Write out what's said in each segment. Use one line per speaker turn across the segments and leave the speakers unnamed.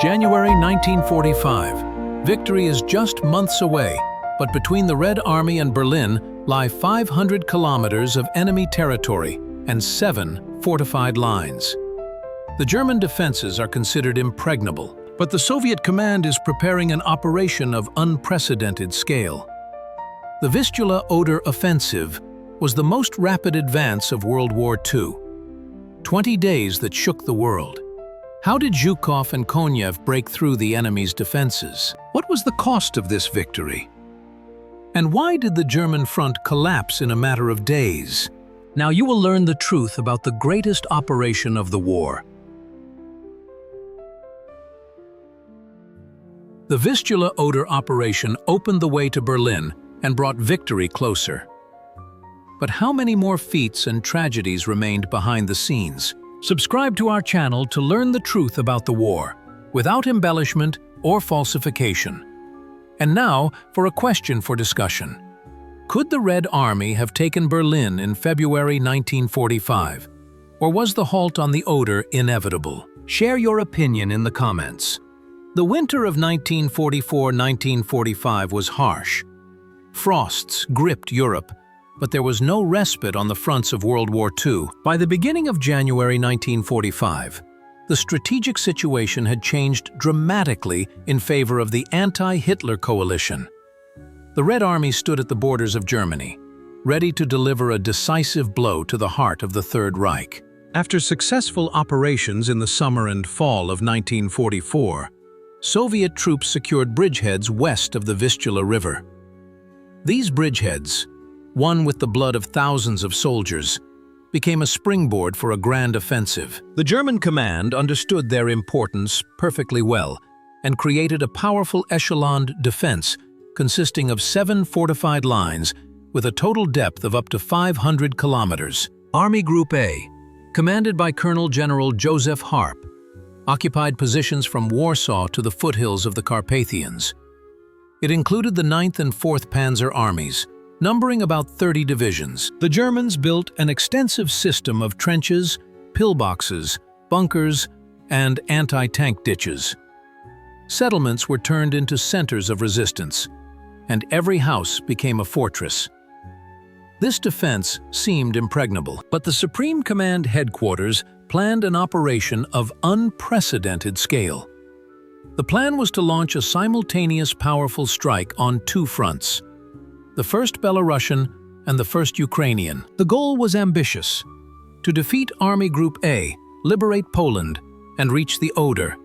January 1945. Victory is just months away, but between the Red Army and Berlin lie 500 kilometers of enemy territory and 7 fortified lines. The German defenses are considered impregnable, but the Soviet command is preparing an operation of unprecedented scale. The Vistula-Oder offensive was the most rapid advance of World War II. 20 days that shook the world. How did Zhukov and Konev break through the enemy's defenses? What was the cost of this victory? And why did the German front collapse in a matter of days? Now you will learn the truth about the greatest operation of the war. The Vistula-Oder operation opened the way to Berlin and brought victory closer. But how many more feats and tragedies remained behind the scenes? Subscribe to our channel to learn the truth about the war, without embellishment or falsification. And now for a question for discussion. Could the Red Army have taken Berlin in February 1945? Or was the halt on the Oder inevitable? Share your opinion in the comments. The winter of 1944-1945 was harsh. Frosts gripped Europe, but there was no respite on the fronts of World War II. By the beginning of January 1945, the strategic situation had changed dramatically in favor of the anti-Hitler coalition. The Red Army stood at the borders of Germany, ready to deliver a decisive blow to the heart of the Third Reich. After successful operations in the summer and fall of 1944, Soviet troops secured bridgeheads west of the Vistula River. These bridgeheads, won with the blood of thousands of soldiers, became a springboard for a grand offensive. The German command understood their importance perfectly well and created a powerful echeloned defense consisting of 7 fortified lines with a total depth of up to 500 kilometers. Army Group A, commanded by Colonel General Joseph Harp, occupied positions from Warsaw to the foothills of the Carpathians. It included the 9th and 4th Panzer armies, numbering about 30 divisions. The Germans built an extensive system of trenches, pillboxes, bunkers, and anti-tank ditches. Settlements were turned into centers of resistance, and every house became a fortress. This defense seemed impregnable, but the Supreme Command headquarters planned an operation of unprecedented scale. The plan was to launch a simultaneous powerful strike on 2 fronts. The first Belarusian and the first Ukrainian. The goal was ambitious: to defeat Army Group A, liberate Poland, and reach the Oder,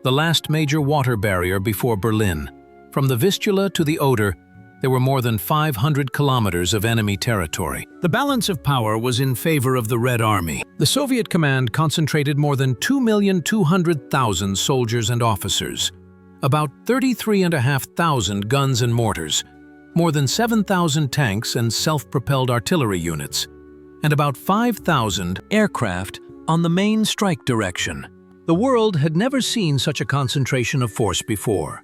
the last major water barrier before Berlin. From the Vistula to the Oder, there were more than 500 kilometers of enemy territory. The balance of power was in favor of the Red Army. The Soviet command concentrated more than 2,200,000 soldiers and officers, about 33,500 guns and mortars, more than 7,000 tanks and self-propelled artillery units, and about 5,000 aircraft on the main strike direction. The world had never seen such a concentration of force before.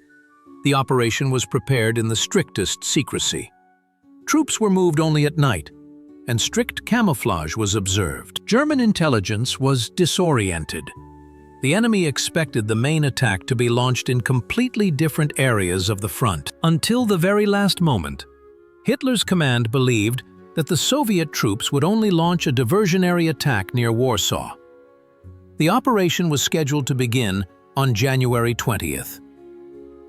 The operation was prepared in the strictest secrecy. Troops were moved only at night, and strict camouflage was observed. German intelligence was disoriented. The enemy expected the main attack to be launched in completely different areas of the front. Until the very last moment, Hitler's command believed that the Soviet troops would only launch a diversionary attack near Warsaw. The operation was scheduled to begin on January 20th.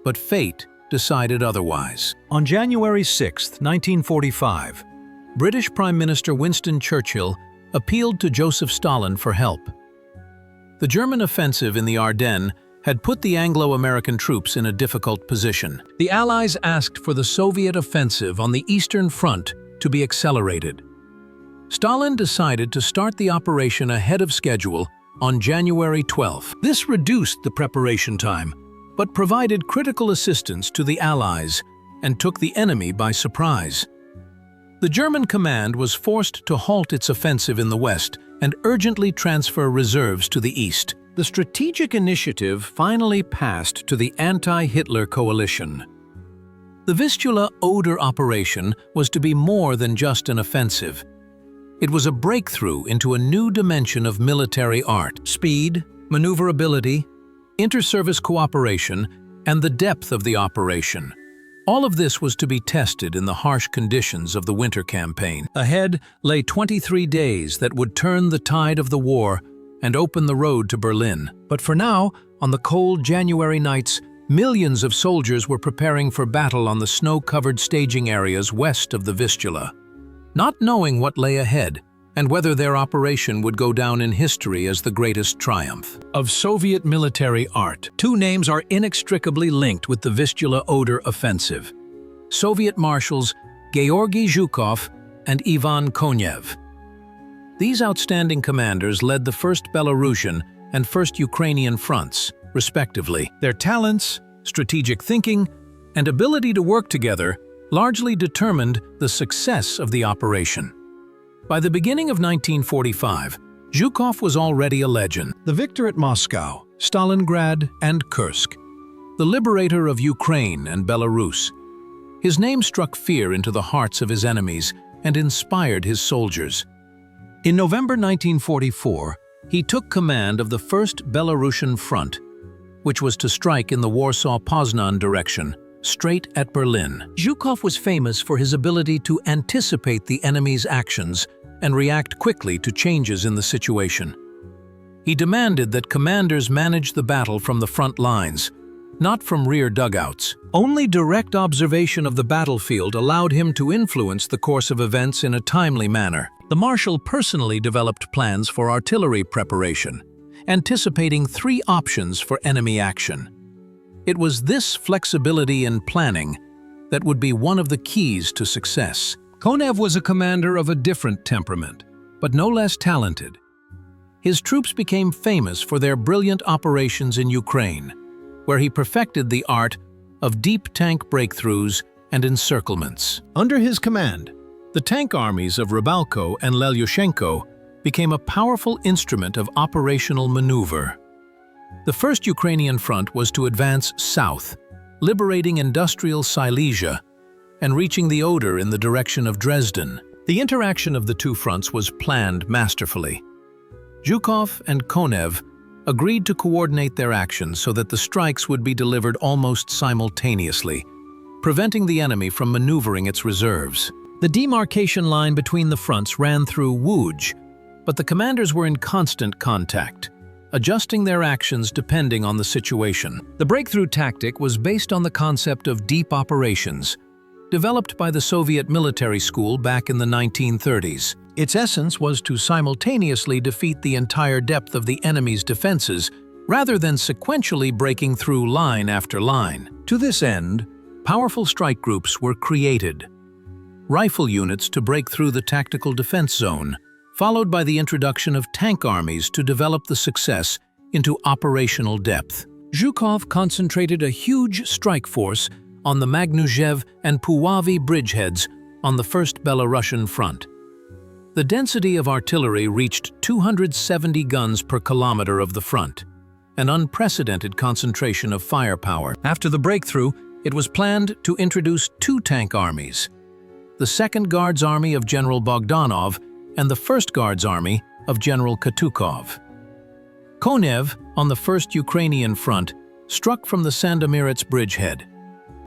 But fate decided otherwise. On January 6, 1945, British Prime Minister Winston Churchill appealed to Joseph Stalin for help. The German offensive in the Ardennes had put the Anglo-American troops in a difficult position. The Allies asked for the Soviet offensive on the Eastern Front to be accelerated. Stalin decided to start the operation ahead of schedule on January 12. This reduced the preparation time, but provided critical assistance to the Allies and took the enemy by surprise. The German command was forced to halt its offensive in the west and urgently transfer reserves to the east. The strategic initiative finally passed to the anti-Hitler coalition. The Vistula-Oder operation was to be more than just an offensive. It was a breakthrough into a new dimension of military art: speed, maneuverability, inter-service cooperation, and the depth of the operation. All of this was to be tested in the harsh conditions of the winter campaign. Ahead lay 23 days that would turn the tide of the war and open the road to Berlin. But for now, on the cold January nights, millions of soldiers were preparing for battle on the snow-covered staging areas west of the Vistula. Not knowing what lay ahead, and whether their operation would go down in history as the greatest triumph of Soviet military art. Two names are inextricably linked with the Vistula-Oder offensive: Soviet Marshals Georgy Zhukov and Ivan Konev. These outstanding commanders led the 1st Belarusian and 1st Ukrainian fronts, respectively. Their talents, strategic thinking, and ability to work together largely determined the success of the operation. By the beginning of 1945, Zhukov was already a legend. The victor at Moscow, Stalingrad, and Kursk, the liberator of Ukraine and Belarus. His name struck fear into the hearts of his enemies and inspired his soldiers. In November 1944, he took command of the 1st Belarusian Front, which was to strike in the Warsaw-Poznan direction, straight at Berlin. Zhukov was famous for his ability to anticipate the enemy's actions and react quickly to changes in the situation. He demanded that commanders manage the battle from the front lines, not from rear dugouts. Only direct observation of the battlefield allowed him to influence the course of events in a timely manner. The Marshal personally developed plans for artillery preparation, anticipating 3 options for enemy action. It was this flexibility in planning that would be one of the keys to success. Konev was a commander of a different temperament, but no less talented. His troops became famous for their brilliant operations in Ukraine, where he perfected the art of deep tank breakthroughs and encirclements. Under his command, the tank armies of Rybalko and Lelyushenko became a powerful instrument of operational maneuver. The 1st Ukrainian front was to advance south, liberating industrial Silesia and reaching the Oder in the direction of Dresden. The interaction of the two fronts was planned masterfully. Zhukov and Konev agreed to coordinate their actions so that the strikes would be delivered almost simultaneously, preventing the enemy from maneuvering its reserves. The demarcation line between the fronts ran through Łódź, but the commanders were in constant contact, adjusting their actions depending on the situation. The breakthrough tactic was based on the concept of deep operations, developed by the Soviet military school back in the 1930s. Its essence was to simultaneously defeat the entire depth of the enemy's defenses, rather than sequentially breaking through line after line. To this end, powerful strike groups were created. Rifle units to break through the tactical defense zone, followed by the introduction of tank armies to develop the success into operational depth. Zhukov concentrated a huge strike force on the Magnujev and Puławy bridgeheads on the 1st Belarusian front. The density of artillery reached 270 guns per kilometer of the front, an unprecedented concentration of firepower. After the breakthrough, it was planned to introduce 2 tank armies: the 2nd Guards Army of General Bogdanov and the 1st Guards Army of General Katukow. Konev, on the 1st Ukrainian front, struck from the Sandomierz bridgehead.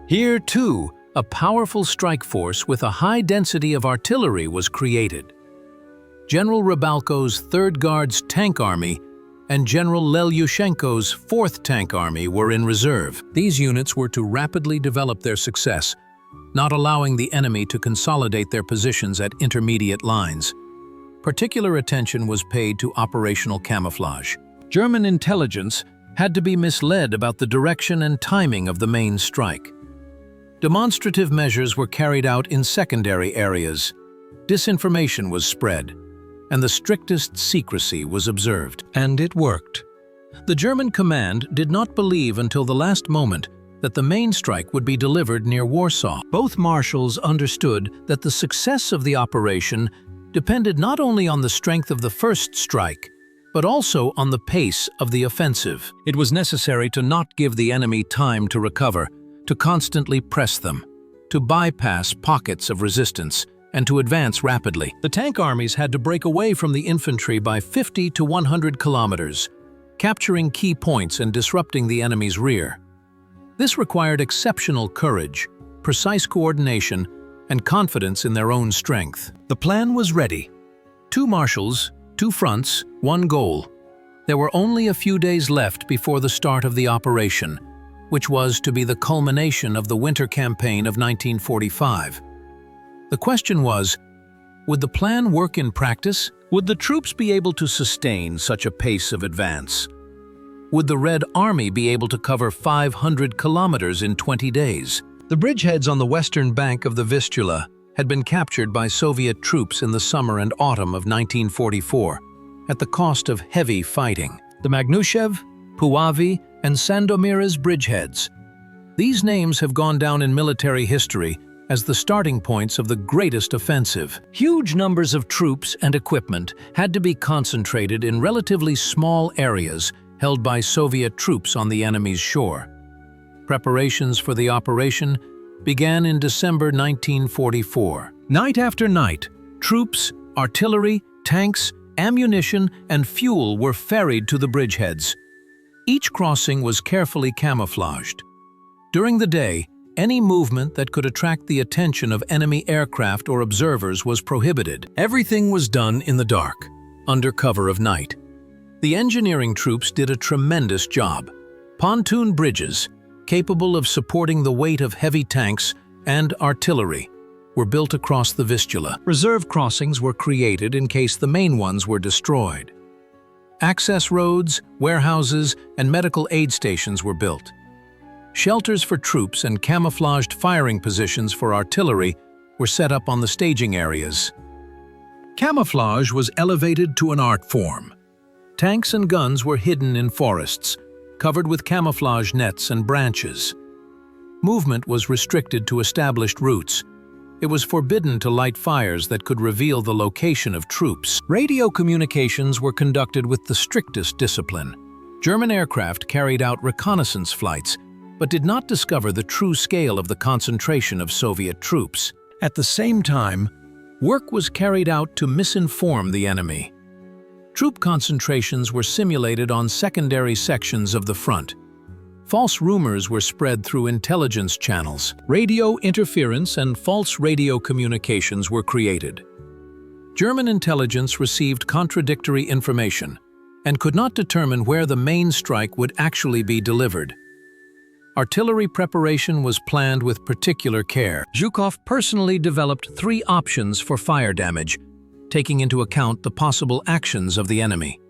Here, too, a powerful strike force with a high density of artillery was created. General Rybalko's 3rd Guards Tank Army and General Lelyushenko's 4th Tank Army were in reserve. These units were to rapidly develop their success, not allowing the enemy to consolidate their positions at intermediate lines. Particular attention was paid to operational camouflage. German intelligence had to be misled about the direction and timing of the main strike. Demonstrative measures were carried out in secondary areas. Disinformation was spread, and the strictest secrecy was observed. And it worked. The German command did not believe until the last moment that the main strike would be delivered near Warsaw. Both marshals understood that the success of the operation depended not only on the strength of the first strike, but also on the pace of the offensive. It was necessary to not give the enemy time to recover, to constantly press them, to bypass pockets of resistance, and to advance rapidly. The tank armies had to break away from the infantry by 50 to 100 kilometers, capturing key points and disrupting the enemy's rear. This required exceptional courage, precise coordination, and confidence in their own strength. The plan was ready. 2 marshals, 2 fronts, 1 goal. There were only a few days left before the start of the operation, which was to be the culmination of the winter campaign of 1945. The question was, would the plan work in practice? Would the troops be able to sustain such a pace of advance? Would the Red Army be able to cover 500 kilometers in 20 days? The bridgeheads on the western bank of the Vistula had been captured by Soviet troops in the summer and autumn of 1944, at the cost of heavy fighting. The Magnushev, Puławy, and Sandomierz bridgeheads. These names have gone down in military history as the starting points of the greatest offensive. Huge numbers of troops and equipment had to be concentrated in relatively small areas held by Soviet troops on the enemy's shore. Preparations for the operation began in December 1944. Night after night, troops, artillery, tanks, ammunition, and fuel were ferried to the bridgeheads. Each crossing was carefully camouflaged. During the day, any movement that could attract the attention of enemy aircraft or observers was prohibited. Everything was done in the dark, under cover of night. The engineering troops did a tremendous job. Pontoon bridges, capable of supporting the weight of heavy tanks and artillery, were built across the Vistula. Reserve crossings were created in case the main ones were destroyed. Access roads, warehouses, and medical aid stations were built. Shelters for troops and camouflaged firing positions for artillery were set up on the staging areas. Camouflage was elevated to an art form. Tanks and guns were hidden in forests, covered with camouflage nets and branches. Movement was restricted to established routes. It was forbidden to light fires that could reveal the location of troops. Radio communications were conducted with the strictest discipline. German aircraft carried out reconnaissance flights, but did not discover the true scale of the concentration of Soviet troops. At the same time, work was carried out to misinform the enemy. Troop concentrations were simulated on secondary sections of the front. False rumors were spread through intelligence channels. Radio interference and false radio communications were created. German intelligence received contradictory information and could not determine where the main strike would actually be delivered. Artillery preparation was planned with particular care. Zhukov personally developed 3 options for fire damage, taking into account the possible actions of the enemy.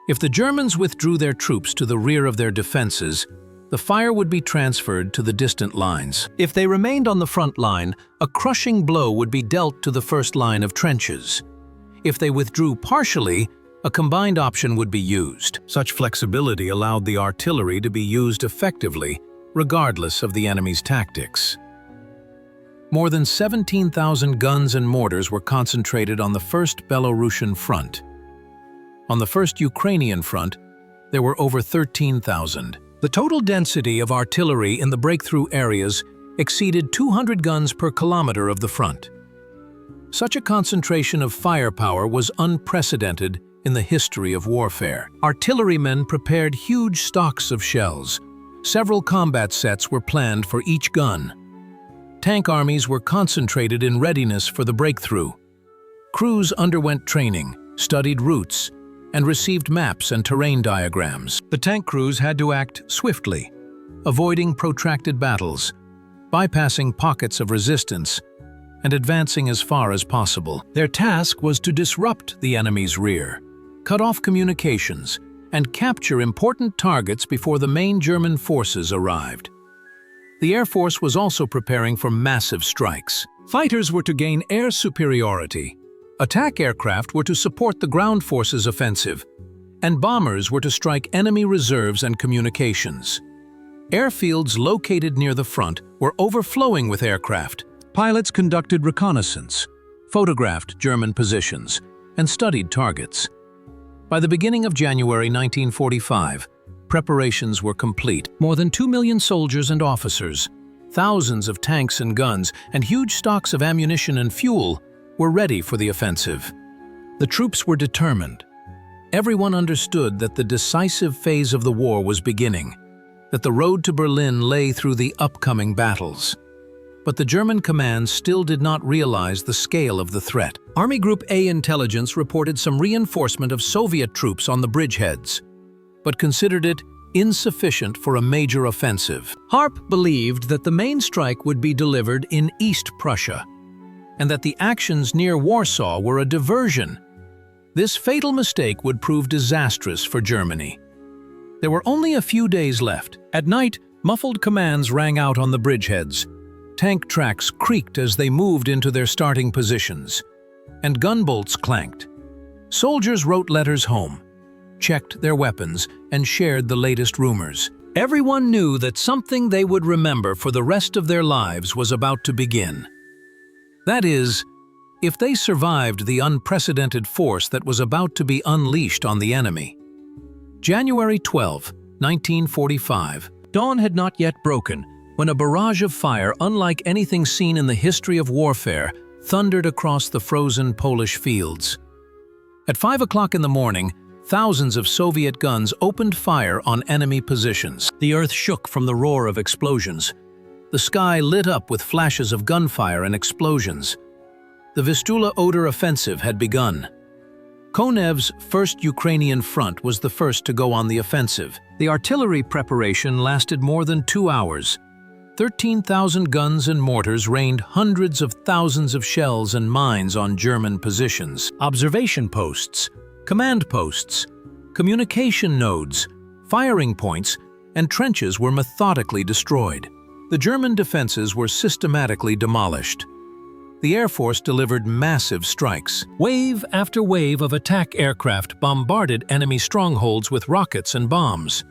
If the Germans withdrew their troops to the rear of their defenses, the fire would be transferred to the distant lines. If they remained on the front line, a crushing blow would be dealt to the first line of trenches. If they withdrew partially, a combined option would be used. Such flexibility allowed the artillery to be used effectively, regardless of the enemy's tactics. More than 17,000 guns and mortars were concentrated on the First Belarusian front. On the First Ukrainian front, there were over 13,000. The total density of artillery in the breakthrough areas exceeded 200 guns per kilometer of the front. Such a concentration of firepower was unprecedented in the history of warfare. Artillerymen prepared huge stocks of shells. Several combat sets were planned for each gun. Tank armies were concentrated in readiness for the breakthrough. Crews underwent training, studied routes, and received maps and terrain diagrams. The tank crews had to act swiftly, avoiding protracted battles, bypassing pockets of resistance, and advancing as far as possible. Their task was to disrupt the enemy's rear, cut off communications, and capture important targets before the main German forces arrived. The Air Force was also preparing for massive strikes. Fighters were to gain air superiority, attack aircraft were to support the ground forces' offensive, and bombers were to strike enemy reserves and communications. Airfields located near the front were overflowing with aircraft. Pilots conducted reconnaissance, photographed German positions, and studied targets. By the beginning of January 1945, preparations were complete. More than 2 million soldiers and officers, thousands of tanks and guns, and huge stocks of ammunition and fuel were ready for the offensive. The troops were determined. Everyone understood that the decisive phase of the war was beginning, that the road to Berlin lay through the upcoming battles. But the German command still did not realize the scale of the threat. Army Group A intelligence reported some reinforcement of Soviet troops on the bridgeheads, but considered it insufficient for a major offensive. Harp believed that the main strike would be delivered in East Prussia, and that the actions near Warsaw were a diversion. This fatal mistake would prove disastrous for Germany. There were only a few days left. At night, muffled commands rang out on the bridgeheads. Tank tracks creaked as they moved into their starting positions, and gunbolts clanked. Soldiers wrote letters home, checked their weapons, and shared the latest rumors. Everyone knew that something they would remember for the rest of their lives was about to begin. That is, if they survived the unprecedented force that was about to be unleashed on the enemy. January 12, 1945. Dawn had not yet broken when a barrage of fire unlike anything seen in the history of warfare thundered across the frozen Polish fields. At 5 o'clock in the morning, thousands of Soviet guns opened fire on enemy positions. The earth shook from the roar of explosions. The sky lit up with flashes of gunfire and explosions. The Vistula-Oder offensive had begun. Konev's 1st Ukrainian Front was the first to go on the offensive. The artillery preparation lasted more than 2 hours. 13,000 guns and mortars rained hundreds of thousands of shells and mines on German positions. Observation posts, command posts, communication nodes, firing points, and trenches were methodically destroyed. The German defenses were systematically demolished. The Air Force delivered massive strikes. Wave after wave of attack aircraft bombarded enemy strongholds with rockets and bombs.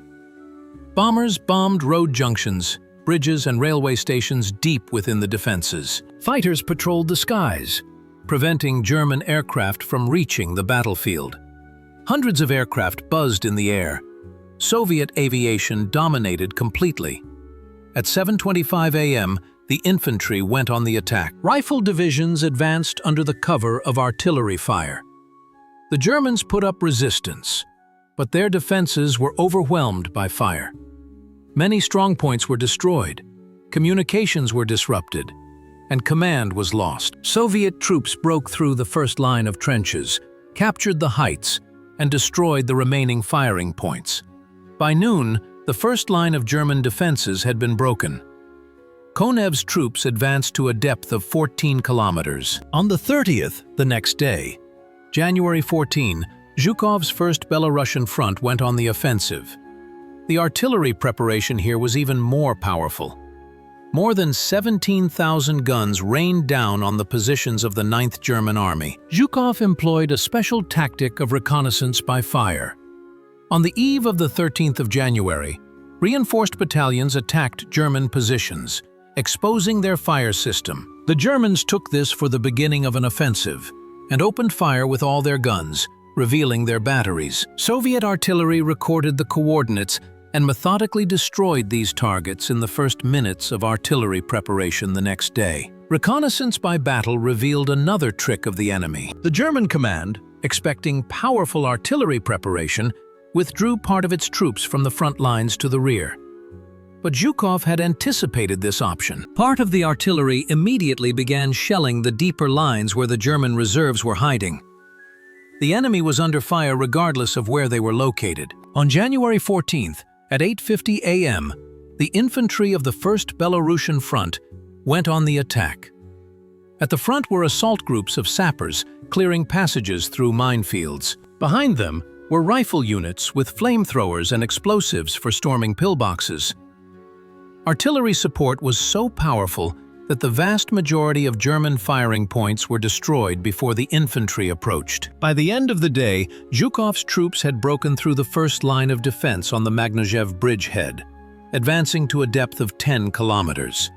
Bombers bombed road junctions, bridges and railway stations deep within the defenses. Fighters patrolled the skies, preventing German aircraft from reaching the battlefield. Hundreds of aircraft buzzed in the air. Soviet aviation dominated completely. At 7:25 a.m., the infantry went on the attack. Rifle divisions advanced under the cover of artillery fire. The Germans put up resistance, but their defenses were overwhelmed by fire. Many strongpoints were destroyed, communications were disrupted, and command was lost. Soviet troops broke through the first line of trenches, captured the heights, and destroyed the remaining firing points. By noon, the first line of German defenses had been broken. Konev's troops advanced to a depth of 14 kilometers. On the 30th, the next day, January 14, Zhukov's 1st Belarusian Front went on the offensive. The artillery preparation here was even more powerful. More than 17,000 guns rained down on the positions of the 9th German Army. Zhukov employed a special tactic of reconnaissance by fire. On the eve of the 13th of January, reinforced battalions attacked German positions, exposing their fire system. The Germans took this for the beginning of an offensive and opened fire with all their guns, revealing their batteries. Soviet artillery recorded the coordinates and methodically destroyed these targets in the first minutes of artillery preparation the next day. Reconnaissance by battle revealed another trick of the enemy. The German command, expecting powerful artillery preparation, withdrew part of its troops from the front lines to the rear. But Zhukov had anticipated this option. Part of the artillery immediately began shelling the deeper lines where the German reserves were hiding. The enemy was under fire regardless of where they were located. On January 14th, at 8:50 a.m., the infantry of the 1st Belarusian Front went on the attack. At the front were assault groups of sappers clearing passages through minefields. Behind them were rifle units with flamethrowers and explosives for storming pillboxes. Artillery support was so powerful that the vast majority of German firing points were destroyed before the infantry approached. By the end of the day, Zhukov's troops had broken through the first line of defense on the Magnozhev bridgehead, advancing to a depth of 10 kilometers.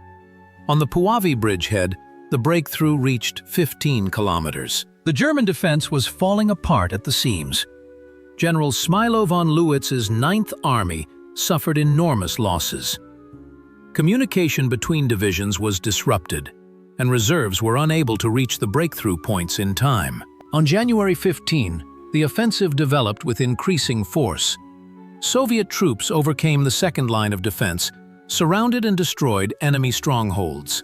On the Puławy bridgehead, the breakthrough reached 15 kilometers. The German defense was falling apart at the seams. General Smilo von Lewitz's 9th Army suffered enormous losses. Communication between divisions was disrupted, and reserves were unable to reach the breakthrough points in time. On January 15, The offensive developed with increasing force. Soviet troops overcame the second line of defense, surrounded and destroyed enemy strongholds.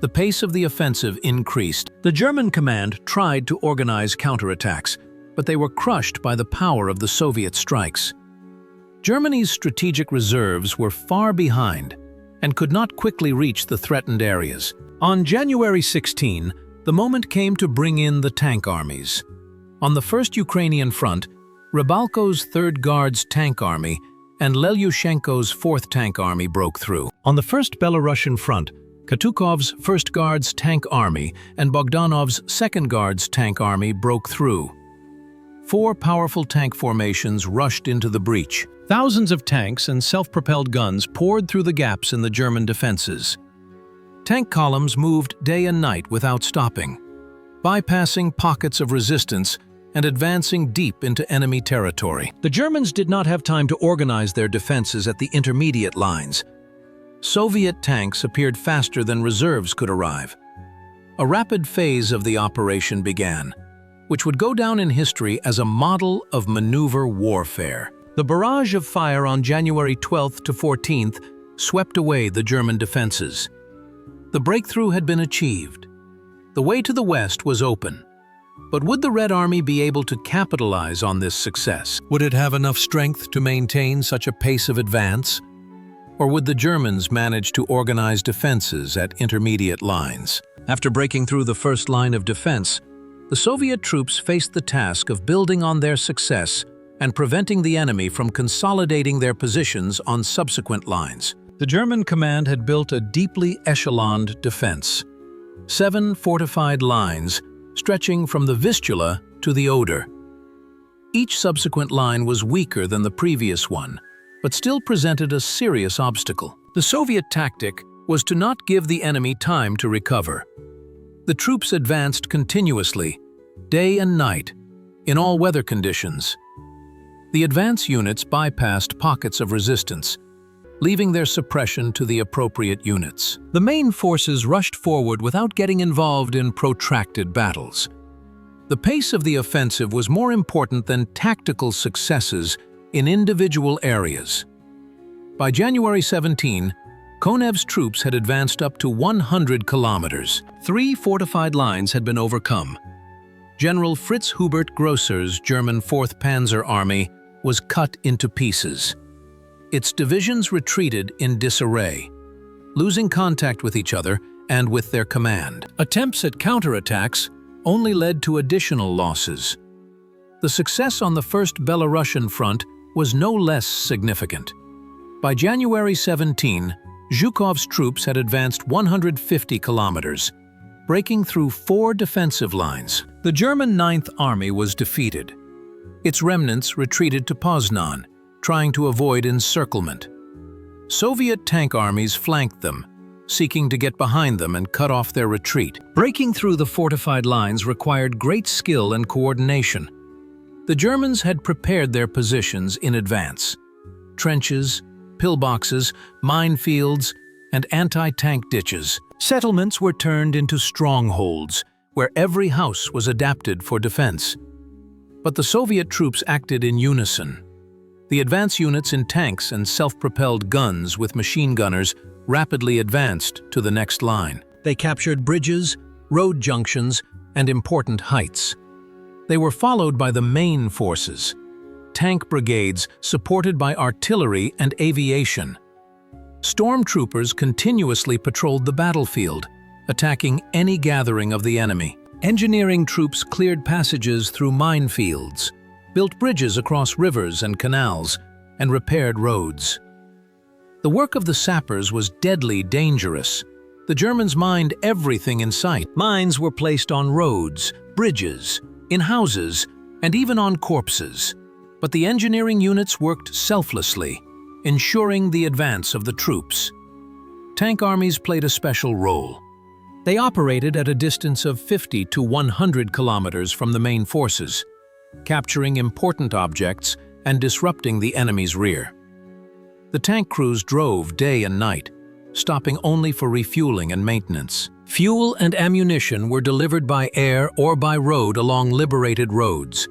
The pace of the offensive increased. The German command tried to organize counterattacks, but they were crushed by the power of the Soviet strikes. Germany's strategic reserves were far behind and could not quickly reach the threatened areas. On January 16, the moment came to bring in the tank armies. On the First Ukrainian Front, Rybalko's 3rd Guards Tank Army and Lelyushenko's 4th Tank Army broke through. On the First Belarusian Front, Katukov's 1st Guards Tank Army and Bogdanov's 2nd Guards Tank Army broke through. 4 powerful tank formations rushed into the breach. Thousands of tanks and self-propelled guns poured through the gaps in the German defenses. Tank columns moved day and night without stopping, bypassing pockets of resistance and advancing deep into enemy territory. The Germans did not have time to organize their defenses at the intermediate lines. Soviet tanks appeared faster than reserves could arrive. A rapid phase of the operation began, which would go down in history as a model of maneuver warfare. The barrage of fire on January 12th to 14th swept away the German defenses. The breakthrough had been achieved. The way to the west was open. But would the Red Army be able to capitalize on this success? Would it have enough strength to maintain such a pace of advance? Or would the Germans manage to organize defenses at intermediate lines? After breaking through the first line of defense, the Soviet troops faced the task of building on their success and preventing the enemy from consolidating their positions on subsequent lines. The German command had built a deeply echeloned defense. 7 fortified lines stretching from the Vistula to the Oder. Each subsequent line was weaker than the previous one, but still presented a serious obstacle. The Soviet tactic was to not give the enemy time to recover. The troops advanced continuously, day and night, in all weather conditions. The advance units bypassed pockets of resistance, leaving their suppression to the appropriate units. The main forces rushed forward without getting involved in protracted battles. The pace of the offensive was more important than tactical successes in individual areas. By January 17, Konev's troops had advanced up to 100 kilometers. 3 fortified lines had been overcome. General Fritz Hubert Grosser's German 4th Panzer Army was cut into pieces. Its divisions retreated in disarray, losing contact with each other and with their command. Attempts at counterattacks only led to additional losses. The success on the First Belarusian Front was no less significant. By January 17, Zhukov's troops had advanced 150 kilometers, breaking through 4 defensive lines. The German 9th Army was defeated. Its remnants retreated to Poznan, trying to avoid encirclement. Soviet tank armies flanked them, seeking to get behind them and cut off their retreat. Breaking through the fortified lines required great skill and coordination. The Germans had prepared their positions in advance. Trenches, pillboxes, minefields, and anti-tank ditches. Settlements were turned into strongholds, where every house was adapted for defense. But the Soviet troops acted in unison. The advance units in tanks and self-propelled guns with machine gunners rapidly advanced to the next line. They captured bridges, road junctions, and important heights. They were followed by the main forces, tank brigades supported by artillery and aviation. Stormtroopers continuously patrolled the battlefield, attacking any gathering of the enemy. Engineering troops cleared passages through minefields, built bridges across rivers and canals, and repaired roads. The work of the sappers was deadly dangerous. The Germans mined everything in sight. Mines were placed on roads, bridges, in houses, and even on corpses. But the engineering units worked selflessly, ensuring the advance of the troops. Tank armies played a special role. They operated at a distance of 50 to 100 kilometers from the main forces, capturing important objects and disrupting the enemy's rear. The tank crews drove day and night, stopping only for refueling and maintenance. Fuel and ammunition were delivered by air or by road along liberated roads.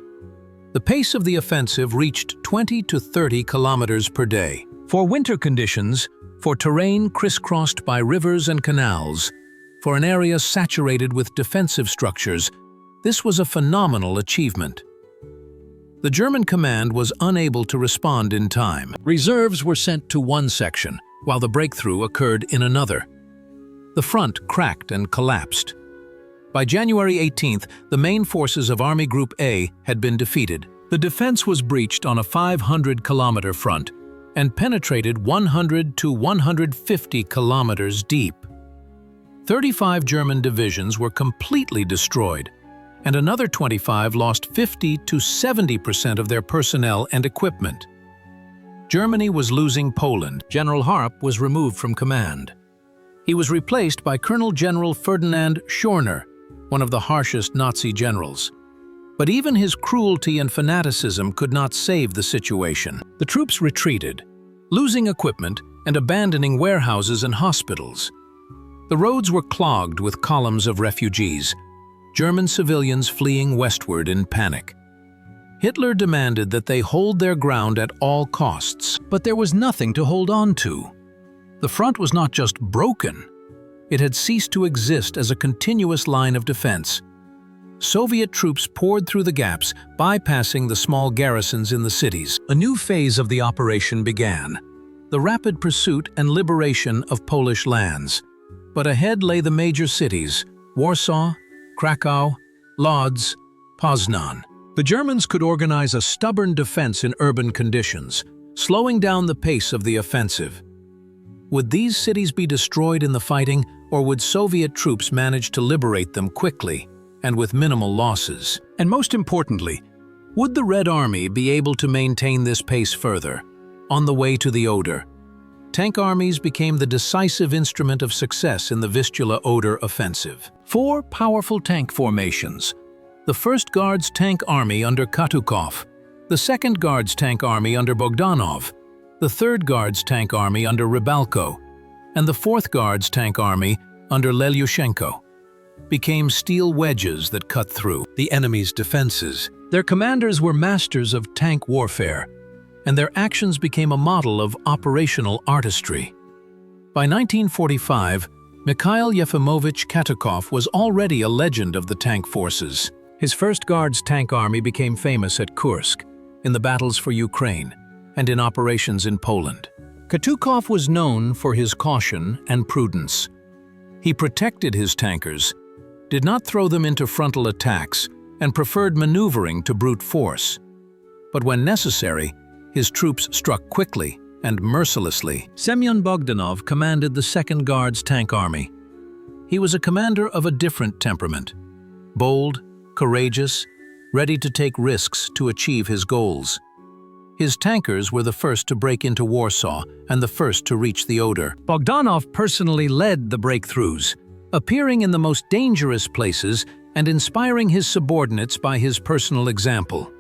The pace of the offensive reached 20 to 30 kilometers per day. For winter conditions, for terrain crisscrossed by rivers and canals, for an area saturated with defensive structures, this was a phenomenal achievement. The German command was unable to respond in time. Reserves were sent to one section, while the breakthrough occurred in another. The front cracked and collapsed. By January 18th, the main forces of Army Group A had been defeated. The defense was breached on a 500-kilometer front and penetrated 100 to 150 kilometers deep. 35 German divisions were completely destroyed, and another 25 lost 50 to 70% of their personnel and equipment. Germany was losing Poland. General Harp was removed from command. He was replaced by Colonel General Ferdinand Schorner, one of the harshest Nazi generals. But even his cruelty and fanaticism could not save the situation. The troops retreated, losing equipment and abandoning warehouses and hospitals. The roads were clogged with columns of refugees, German civilians fleeing westward in panic. Hitler demanded that they hold their ground at all costs, but there was nothing to hold on to. The front was not just broken, it had ceased to exist as a continuous line of defense. Soviet troops poured through the gaps, bypassing the small garrisons in the cities. A new phase of the operation began, the rapid pursuit and liberation of Polish lands. But ahead lay the major cities, Warsaw, Krakow, Lodz, Poznan. The Germans could organize a stubborn defense in urban conditions, slowing down the pace of the offensive. Would these cities be destroyed in the fighting, or would Soviet troops manage to liberate them quickly and with minimal losses? And most importantly, would the Red Army be able to maintain this pace further, on the way to the Oder? Tank armies became the decisive instrument of success in the Vistula-Oder offensive. 4 powerful tank formations: the 1st Guards Tank Army under Katukow, the 2nd Guards Tank Army under Bogdanov, the 3rd Guards Tank Army under Rybalko, and the 4th Guards Tank Army under Lelyushenko, became steel wedges that cut through the enemy's defenses. Their commanders were masters of tank warfare, and their actions became a model of operational artistry. By 1945, Mikhail Yefimovich Katukow was already a legend of the tank forces. His 1st Guards Tank Army became famous at Kursk, in the battles for Ukraine, and in operations in Poland. Katukow was known for his caution and prudence. He protected his tankers, did not throw them into frontal attacks, and preferred maneuvering to brute force. But when necessary, his troops struck quickly and mercilessly. Semyon Bogdanov commanded the 2nd Guards Tank Army. He was a commander of a different temperament, bold, courageous, ready to take risks to achieve his goals. His tankers were the first to break into Warsaw and the first to reach the Oder. Bogdanov personally led the breakthroughs, appearing in the most dangerous places and inspiring his subordinates by his personal example.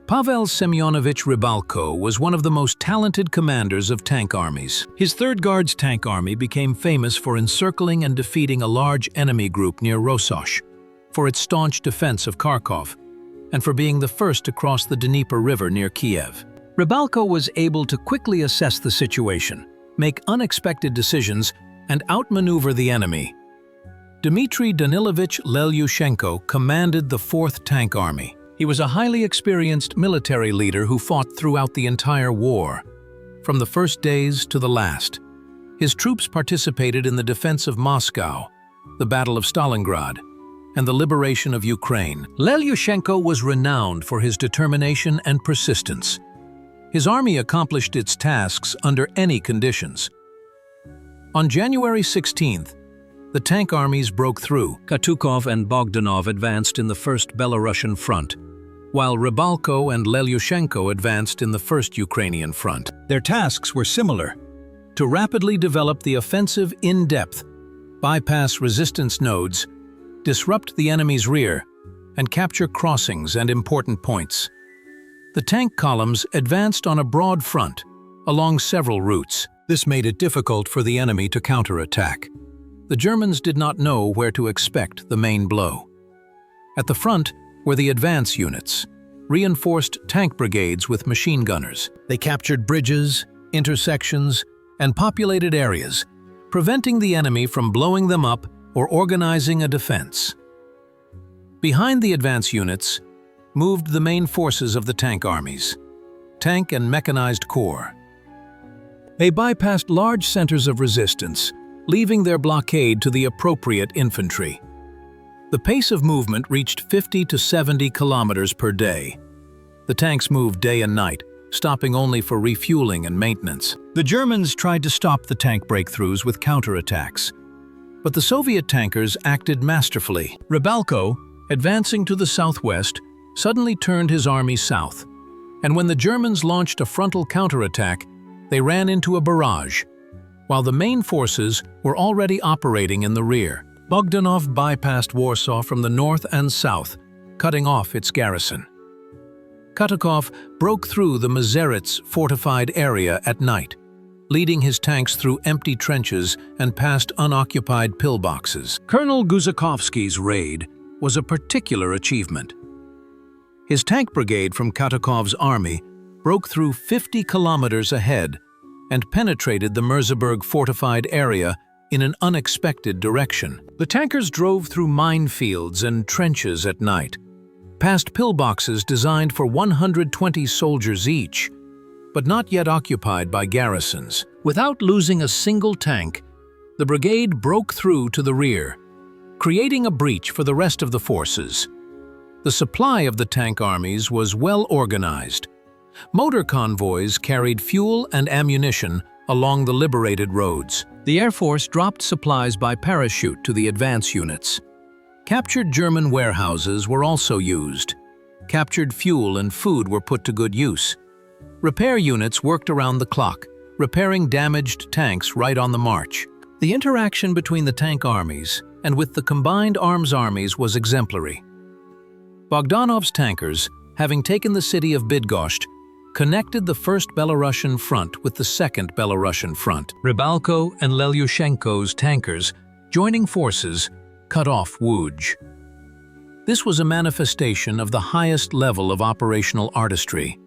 Pavel Semyonovich Rybalko was one of the most talented commanders of tank armies. His 3rd Guards Tank Army became famous for encircling and defeating a large enemy group near Warsaw, for its staunch defense of Krakow, and for being the first to cross the Dnieper River near Kiev. Rybalko was able to quickly assess the situation, make unexpected decisions, and outmaneuver the enemy. Dmitry Danilovich Lelyushenko commanded the 4th Tank Army. He was a highly experienced military leader who fought throughout the entire war, from the first days to the last. His troops participated in the defense of Moscow, the Battle of Stalingrad, and the liberation of Ukraine. Lelyushenko was renowned for his determination and persistence. His army accomplished its tasks under any conditions. On January 16th, the tank armies broke through. Katukow and Bogdanov advanced in the 1st Belarusian front, while Rybalko and Lelyushenko advanced in the 1st Ukrainian front. Their tasks were similar: to rapidly develop the offensive in depth, bypass resistance nodes, disrupt the enemy's rear, and capture crossings and important points. The tank columns advanced on a broad front, along several routes. This made it difficult for the enemy to counterattack. The Germans did not know where to expect the main blow. At the front were the advance units, reinforced tank brigades with machine gunners. They captured bridges, intersections, and populated areas, preventing the enemy from blowing them up or organizing a defense. Behind the advance units moved the main forces of the tank armies, tank and mechanized corps. They bypassed large centers of resistance, leaving their blockade to the appropriate infantry. The pace of movement reached 50 to 70 kilometers per day. The tanks moved day and night, stopping only for refueling and maintenance. The Germans tried to stop the tank breakthroughs with counterattacks, but the Soviet tankers acted masterfully. Rybalko, advancing to the southwest, suddenly turned his army south, and when the Germans launched a frontal counterattack, they ran into a barrage, while the main forces were already operating in the rear. Bogdanov bypassed Warsaw from the north and south, cutting off its garrison. Katukow broke through the Mazeritz fortified area at night, leading his tanks through empty trenches and past unoccupied pillboxes. Colonel Guzakovsky's raid was a particular achievement. His tank brigade from Katukow's army broke through 50 kilometers ahead and penetrated the Merseburg fortified area in an unexpected direction. The tankers drove through minefields and trenches at night, past pillboxes designed for 120 soldiers each, but not yet occupied by garrisons. Without losing a single tank, the brigade broke through to the rear, creating a breach for the rest of the forces. The supply of the tank armies was well organized. Motor convoys carried fuel and ammunition along the liberated roads. The Air Force dropped supplies by parachute to the advance units. Captured German warehouses were also used. Captured fuel and food were put to good use. Repair units worked around the clock, repairing damaged tanks right on the march. The interaction between the tank armies and with the combined arms armies was exemplary. Bogdanov's tankers, having taken the city of Bydgoszcz, connected the First Belarusian Front with the Second Belarusian Front. Rybalko and Lelyushenko's tankers, joining forces, cut off Łódź. This was a manifestation of the highest level of operational artistry,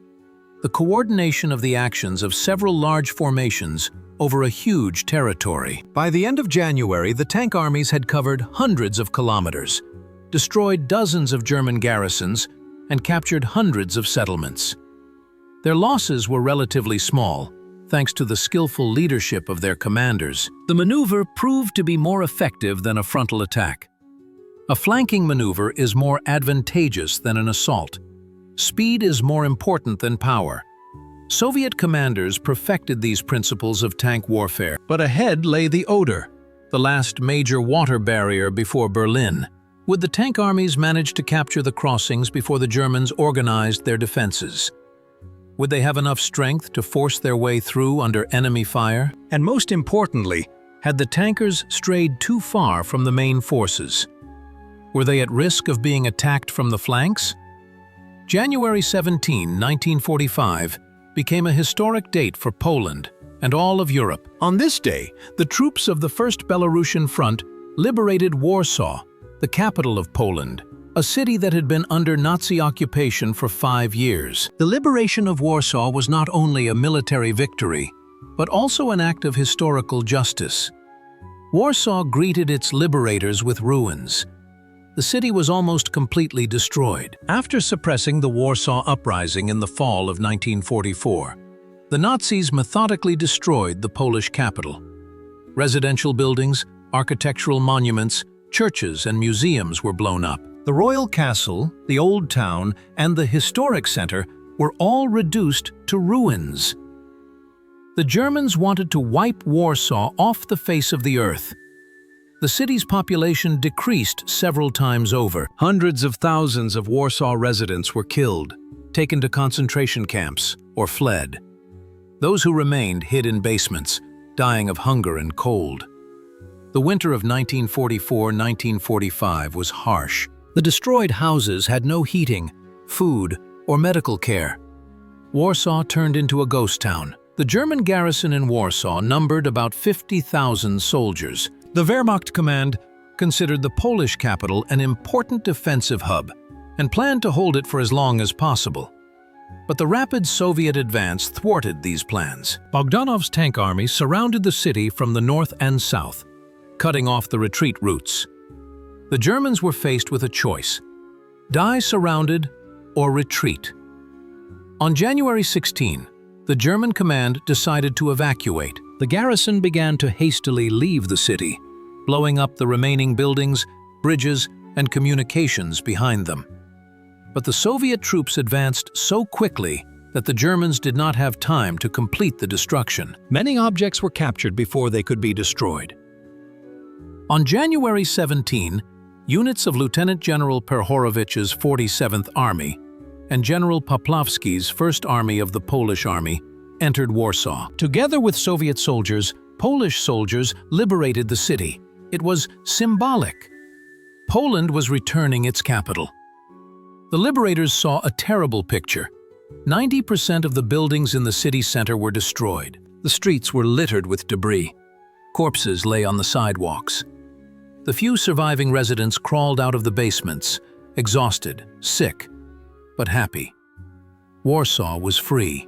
the coordination of the actions of several large formations over a huge territory. By the end of January, the tank armies had covered hundreds of kilometers, destroyed dozens of German garrisons, and captured hundreds of settlements. Their losses were relatively small, thanks to the skillful leadership of their commanders. The maneuver proved to be more effective than a frontal attack. A flanking maneuver is more advantageous than an assault. Speed is more important than power. Soviet commanders perfected these principles of tank warfare. But ahead lay the Oder, the last major water barrier before Berlin. Would the tank armies manage to capture the crossings before the Germans organized their defenses? Would they have enough strength to force their way through under enemy fire? And most importantly, had the tankers strayed too far from the main forces? Were they at risk of being attacked from the flanks? January 17, 1945, became a historic date for Poland and all of Europe. On this day, the troops of the First Belarusian Front liberated Warsaw, the capital of Poland, a city that had been under Nazi occupation for 5 years. The liberation of Warsaw was not only a military victory, but also an act of historical justice. Warsaw greeted its liberators with ruins. The city was almost completely destroyed. After suppressing the Warsaw Uprising in the fall of 1944, the Nazis methodically destroyed the Polish capital. Residential buildings, architectural monuments, churches and museums were blown up. The royal castle, the old town, and the historic center were all reduced to ruins. The Germans wanted to wipe Warsaw off the face of the earth. The city's population decreased several times over. Hundreds of thousands of Warsaw residents were killed, taken to concentration camps, or fled. Those who remained hid in basements, dying of hunger and cold. The winter of 1944-1945 was harsh. The destroyed houses had no heating, food, or medical care. Warsaw turned into a ghost town. The German garrison in Warsaw numbered about 50,000 soldiers. The Wehrmacht command considered the Polish capital an important defensive hub and planned to hold it for as long as possible. But the rapid Soviet advance thwarted these plans. Bogdanov's tank army surrounded the city from the north and south, cutting off the retreat routes. The Germans were faced with a choice: die surrounded or retreat. On January 16, the German command decided to evacuate. The garrison began to hastily leave the city, blowing up the remaining buildings, bridges, and communications behind them. But the Soviet troops advanced so quickly that the Germans did not have time to complete the destruction. Many objects were captured before they could be destroyed. On January 17, units of Lieutenant General Perhorovich's 47th Army and General Poplavsky's 1st Army of the Polish Army entered Warsaw. Together with Soviet soldiers, Polish soldiers liberated the city. It was symbolic. Poland was returning its capital. The liberators saw a terrible picture. 90% of the buildings in the city center were destroyed. The streets were littered with debris. Corpses lay on the sidewalks. The few surviving residents crawled out of the basements, exhausted, sick, but happy. Warsaw was free.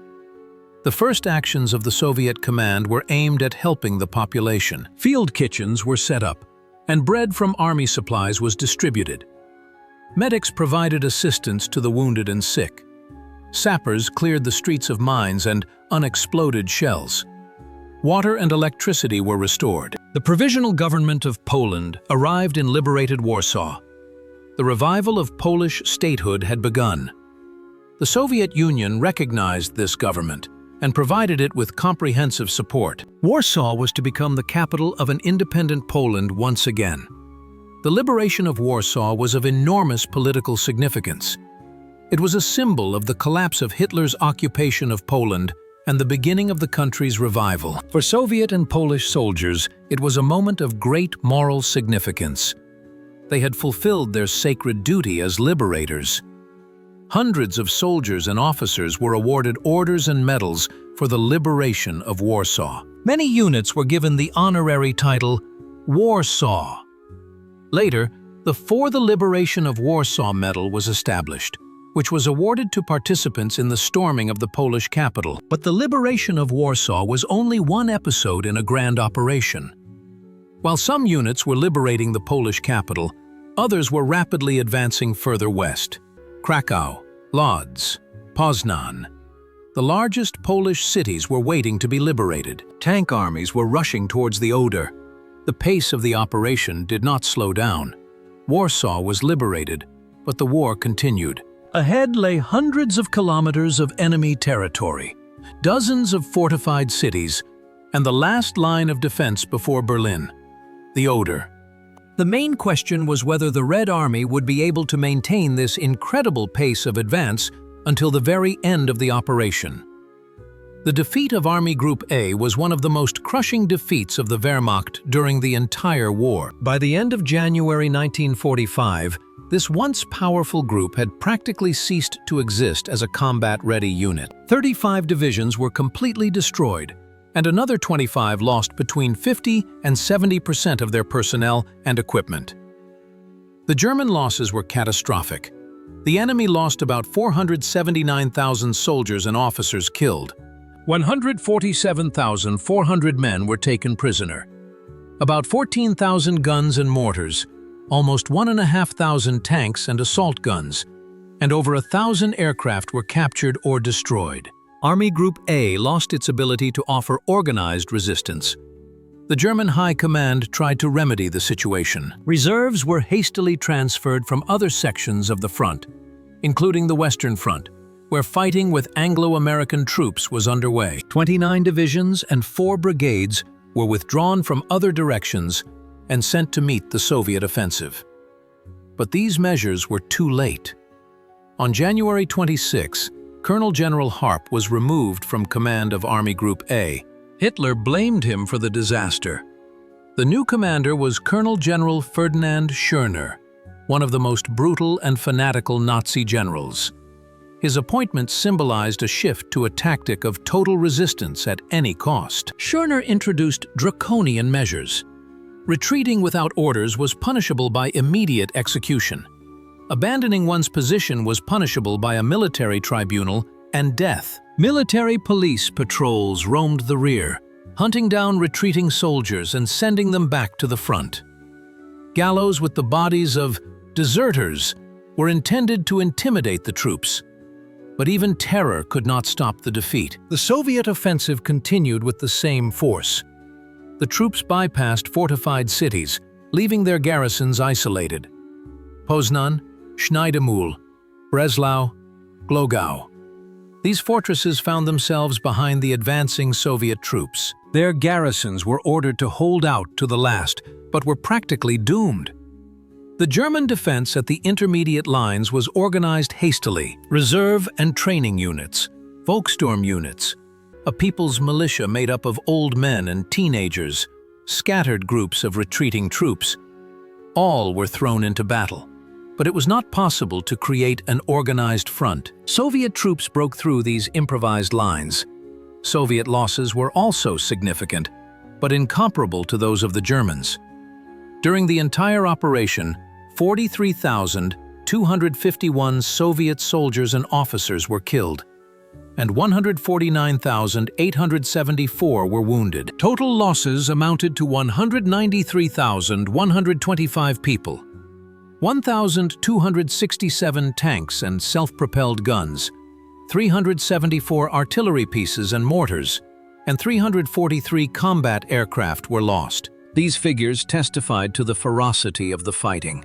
The first actions of the Soviet command were aimed at helping the population. Field kitchens were set up, and bread from army supplies was distributed. Medics provided assistance to the wounded and sick. Sappers cleared the streets of mines and unexploded shells. Water and electricity were restored. The Provisional Government of Poland arrived in liberated Warsaw. The revival of Polish statehood had begun. The Soviet Union recognized this government and provided it with comprehensive support. Warsaw was to become the capital of an independent Poland once again. The liberation of Warsaw was of enormous political significance. It was a symbol of the collapse of Hitler's occupation of Poland and the beginning of the country's revival. For Soviet and Polish soldiers, it was a moment of great moral significance. They had fulfilled their sacred duty as liberators. Hundreds of soldiers and officers were awarded orders and medals for the liberation of Warsaw. Many units were given the honorary title Warsaw. Later, the For the Liberation of Warsaw Medal was established, which was awarded to participants in the storming of the Polish capital. But the liberation of Warsaw was only one episode in a grand operation. While some units were liberating the Polish capital, others were rapidly advancing further west. Krakow, Lodz, Poznan. The largest Polish cities were waiting to be liberated. Tank armies were rushing towards the Oder. The pace of the operation did not slow down. Warsaw was liberated, but the war continued. Ahead lay hundreds of kilometers of enemy territory, dozens of fortified cities, and the last line of defense before Berlin, the Oder. The main question was whether the Red Army would be able to maintain this incredible pace of advance until the very end of the operation. The defeat of Army Group A was one of the most crushing defeats of the Wehrmacht during the entire war. By the end of January 1945, this once powerful group had practically ceased to exist as a combat-ready unit. 35 divisions were completely destroyed, and another 25 lost between 50% and 70% of their personnel and equipment. The German losses were catastrophic. The enemy lost about 479,000 soldiers and officers killed. 147,400 men were taken prisoner. About 14,000 guns and mortars, almost 1,500 tanks and assault guns, and over 1,000 aircraft were captured or destroyed. Army Group A lost its ability to offer organized resistance. The German High Command tried to remedy the situation. Reserves were hastily transferred from other sections of the front, including the Western Front, where fighting with Anglo-American troops was underway. 29 divisions and 4 brigades were withdrawn from other directions and sent to meet the Soviet offensive. But these measures were too late. On January 26, Colonel General Harp was removed from command of Army Group A. Hitler blamed him for the disaster. The new commander was Colonel General Ferdinand Schörner, one of the most brutal and fanatical Nazi generals. His appointment symbolized a shift to a tactic of total resistance at any cost. Schörner introduced draconian measures. Retreating without orders was punishable by immediate execution. Abandoning one's position was punishable by a military tribunal and death. Military police patrols roamed the rear, hunting down retreating soldiers and sending them back to the front. Gallows with the bodies of deserters were intended to intimidate the troops. But even terror could not stop the defeat. The Soviet offensive continued with the same force. The troops bypassed fortified cities, leaving their garrisons isolated. Poznan, Znajdomul, Breslau, Głogów. These fortresses found themselves behind the advancing Soviet troops. Their garrisons were ordered to hold out to the last, but were practically doomed. The German defense at the intermediate lines was organized hastily. Reserve and training units, Volkssturm units, a people's militia made up of old men and teenagers, scattered groups of retreating troops. All were thrown into battle. But it was not possible to create an organized front. Soviet troops broke through these improvised lines. Soviet losses were also significant, but incomparable to those of the Germans. During the entire operation, 43,251 Soviet soldiers and officers were killed, and 149,874 were wounded. Total losses amounted to 193,125 people. 1,267 tanks and self-propelled guns, 374 artillery pieces and mortars, and 343 combat aircraft were lost. These figures testified to the ferocity of the fighting.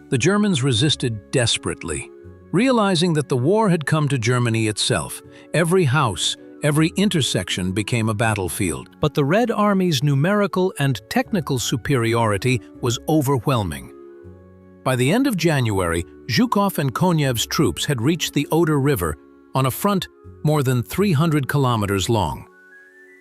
The Germans resisted desperately. Realizing that the war had come to Germany itself, every house, every intersection became a battlefield. But the Red Army's numerical and technical superiority was overwhelming. By the end of January, Zhukov and Konev's troops had reached the Oder River on a front more than 300 kilometers long.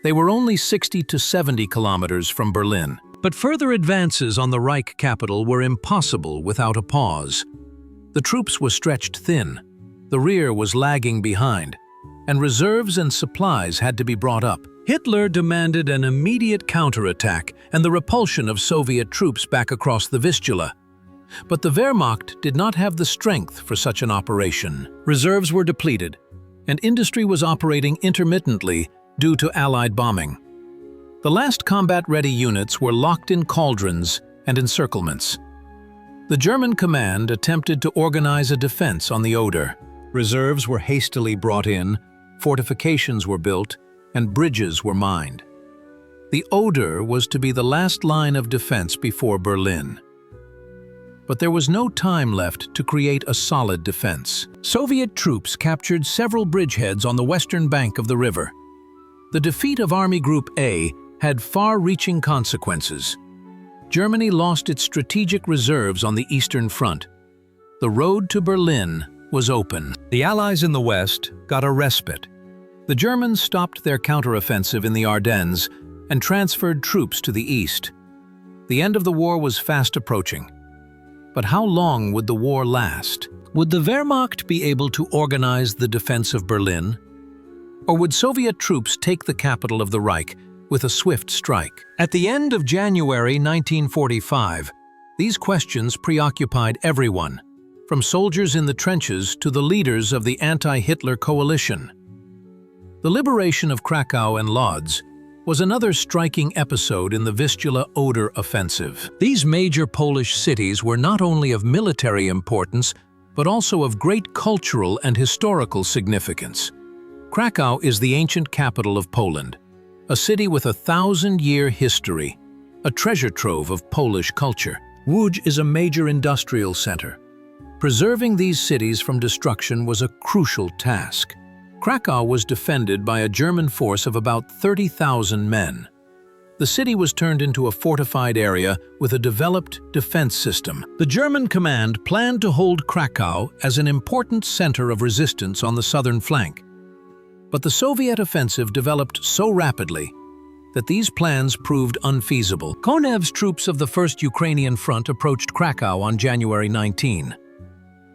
They were only 60 to 70 kilometers from Berlin. But further advances on the Reich capital were impossible without a pause. The troops were stretched thin, the rear was lagging behind, and reserves and supplies had to be brought up. Hitler demanded an immediate counterattack and the repulsion of Soviet troops back across the Vistula. But the Wehrmacht did not have the strength for such an operation. Reserves were depleted, and industry was operating intermittently due to Allied bombing. The last combat-ready units were locked in cauldrons and encirclements. The German command attempted to organize a defense on the Oder. Reserves were hastily brought in, fortifications were built, and bridges were mined. The Oder was to be the last line of defense before Berlin. But there was no time left to create a solid defense. Soviet troops captured several bridgeheads on the western bank of the river. The defeat of Army Group A had far-reaching consequences. Germany lost its strategic reserves on the Eastern Front. The road to Berlin was open. The Allies in the West got a respite. The Germans stopped their counteroffensive in the Ardennes and transferred troops to the east. The end of the war was fast approaching. But how long would the war last? Would the Wehrmacht be able to organize the defense of Berlin? Or would Soviet troops take the capital of the Reich with a swift strike? At the end of January 1945, these questions preoccupied everyone, from soldiers in the trenches to the leaders of the anti-Hitler coalition. The liberation of Krakow and Lodz was another striking episode in the Vistula-Oder offensive. These major Polish cities were not only of military importance, but also of great cultural and historical significance. Krakow is the ancient capital of Poland, a city with a 1,000-year history, a treasure trove of Polish culture. Łódź is a major industrial center. Preserving these cities from destruction was a crucial task. Krakow was defended by a German force of about 30,000 men. The city was turned into a fortified area with a developed defense system. The German command planned to hold Krakow as an important center of resistance on the southern flank. But the Soviet offensive developed so rapidly that these plans proved unfeasible. Konev's troops of the First Ukrainian Front approached Krakow on January 19.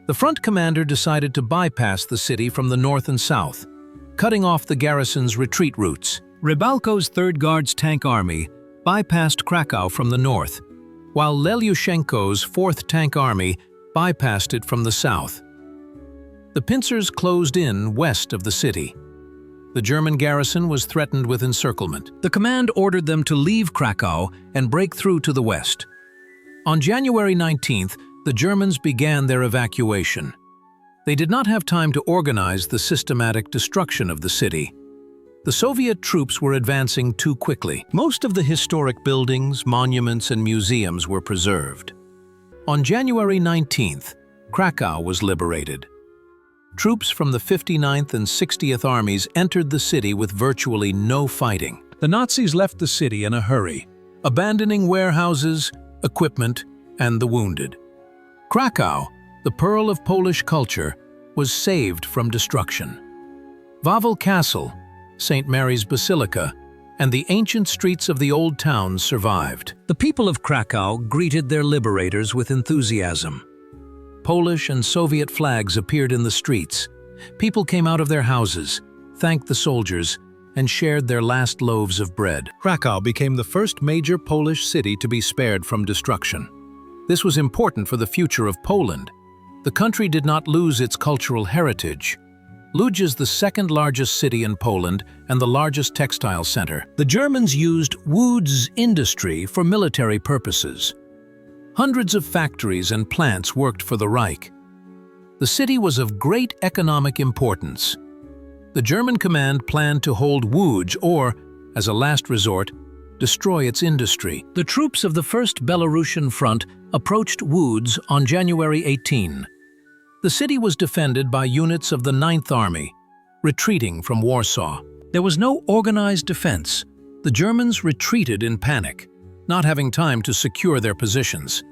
The front commander decided to bypass the city from the north and south, cutting off the garrison's retreat routes. Rybalko's 3rd Guards Tank Army bypassed Krakow from the north, while Lelyushenko's 4th Tank Army bypassed it from the south. The pincers closed in west of the city. The German garrison was threatened with encirclement. The command ordered them to leave Krakow and break through to the west. On January 19th, the Germans began their evacuation. They did not have time to organize the systematic destruction of the city. The Soviet troops were advancing too quickly. Most of the historic buildings, monuments, and museums were preserved. On January 19th, Krakow was liberated. Troops from the 59th and 60th armies entered the city with virtually no fighting. The Nazis left the city in a hurry, abandoning warehouses, equipment, and the wounded. Krakow, the pearl of Polish culture, was saved from destruction. Wawel Castle, St. Mary's Basilica, and the ancient streets of the old towns survived. The people of Krakow greeted their liberators with enthusiasm. Polish and Soviet flags appeared in the streets. People came out of their houses, thanked the soldiers, and shared their last loaves of bread. Krakow became the first major Polish city to be spared from destruction. This was important for the future of Poland. The country did not lose its cultural heritage. Lodz is the second largest city in Poland and the largest textile center. The Germans used Łódź industry for military purposes. Hundreds of factories and plants worked for the Reich. The city was of great economic importance. The German command planned to hold Łódź or, as a last resort, destroy its industry. The troops of the First Belarusian Front approached Łódź on January 18. The city was defended by units of the 9th Army, retreating from Warsaw. There was no organized defense. The Germans retreated in panic, not having time to secure their positions.